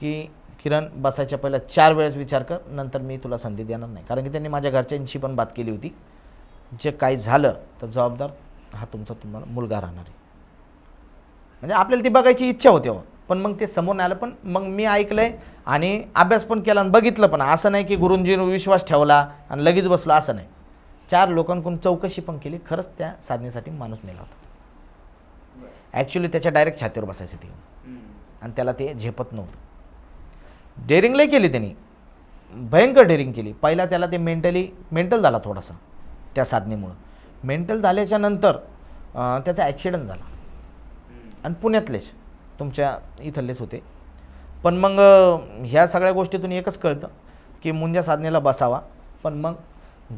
की किरण बसायच्या पहिला 4 वेळेस विचार कर, नंतर मी तुला संधी देणार नाही. कारण की त्यांनी माझ्या घरच्यांशी पण बात केली होती, जे काही झालं तर जबाबदार हा तुम्हाला मुलगा राहणार आहे. म्हणजे आपल्याला ती बघायची इच्छा होती हो, पण मग ते समोर नाही आलं. पण मग मी ऐकलंय आणि अभ्यास पण केला आणि बघितलं पण. असं नाही की गुरुजींवर विश्वास ठेवला आणि लगेच बसलो, असं नाही. 4 लोकांकडून चौकशी पण केली, खरंच त्या साधनेसाठी माणूस मेला होता. ॲक्च्युली त्याच्या डायरेक्ट छातीवर बसायचं ते आणि त्याला ते झेपत नव्हतं. डेअरिंग लई केली त्यांनी, भयंकर डेअरिंग केली. पहिला त्याला ते मेंटल झाला थोडासा त्या साधनेमुळं. मेंटल झाल्याच्या नंतर त्याचा ॲक्सिडेंट झाला आणि पुण्यातलेच तुमच्या इथलेच होते. पण मग ह्या सगळ्या गोष्टीतून एकच कळतं की मुंजा साधनेला बसावा, पण मग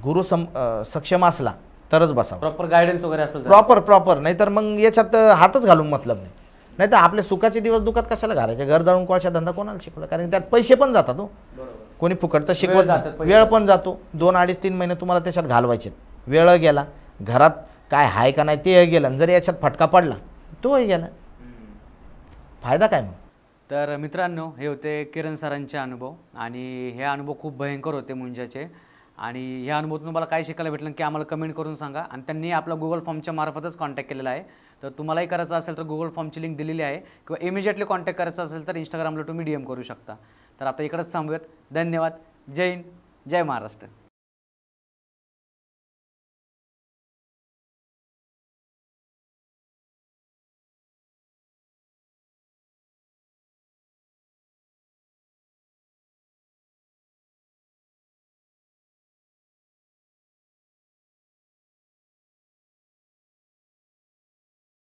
गुरु सक्षम असला तरच बसावा, प्रॉपर गायडन्स वगैरे असेल, प्रॉपर. नाहीतर मग याच्यात हातच घालून मतलब नाही. नाही तर आपले सुखाचे दिवस दुखात कशाला घालायचे? घर जाळून कोळशा धंदा कोणाला शिकवला? कारण त्यात पैसे पण जातात हो, कोणी फुकट तर शिकवत जातात, वेळ पण जातो. 2, 2.5, 3 महिने तुम्हाला त्याच्यात घालवायचे, वेळ गेला, घरात काय आहे का नाही ते गेलं, जर याच्यात फटका पडला तोही गेला, फायदा काय मग? तर मित्रांनो, हे होते किरण सरांचे अनुभव आणि हे अनुभव खूप भयंकर होते मुंजाचे. आणि ह्या अनुभवातून तुम्हाला काय शिकायला भेटलं की आम्हाला कमेंट करून सांगा. आणि त्यांनी आपला गुगल फॉर्मच्या मार्फतच कॉन्टॅक्ट केलेला आहे. तर तुम्हालाही करायचं असेल तर गुगल फॉर्मची लिंक दिलेली आहे, किंवा इमिजिएटली कॉन्टॅक्ट करायचं असेल तर इंस्टाग्रामला तुम्ही DM करू शकता. तर आता इकडंच थांबूयात. धन्यवाद. जय हिंद, जय महाराष्ट्र.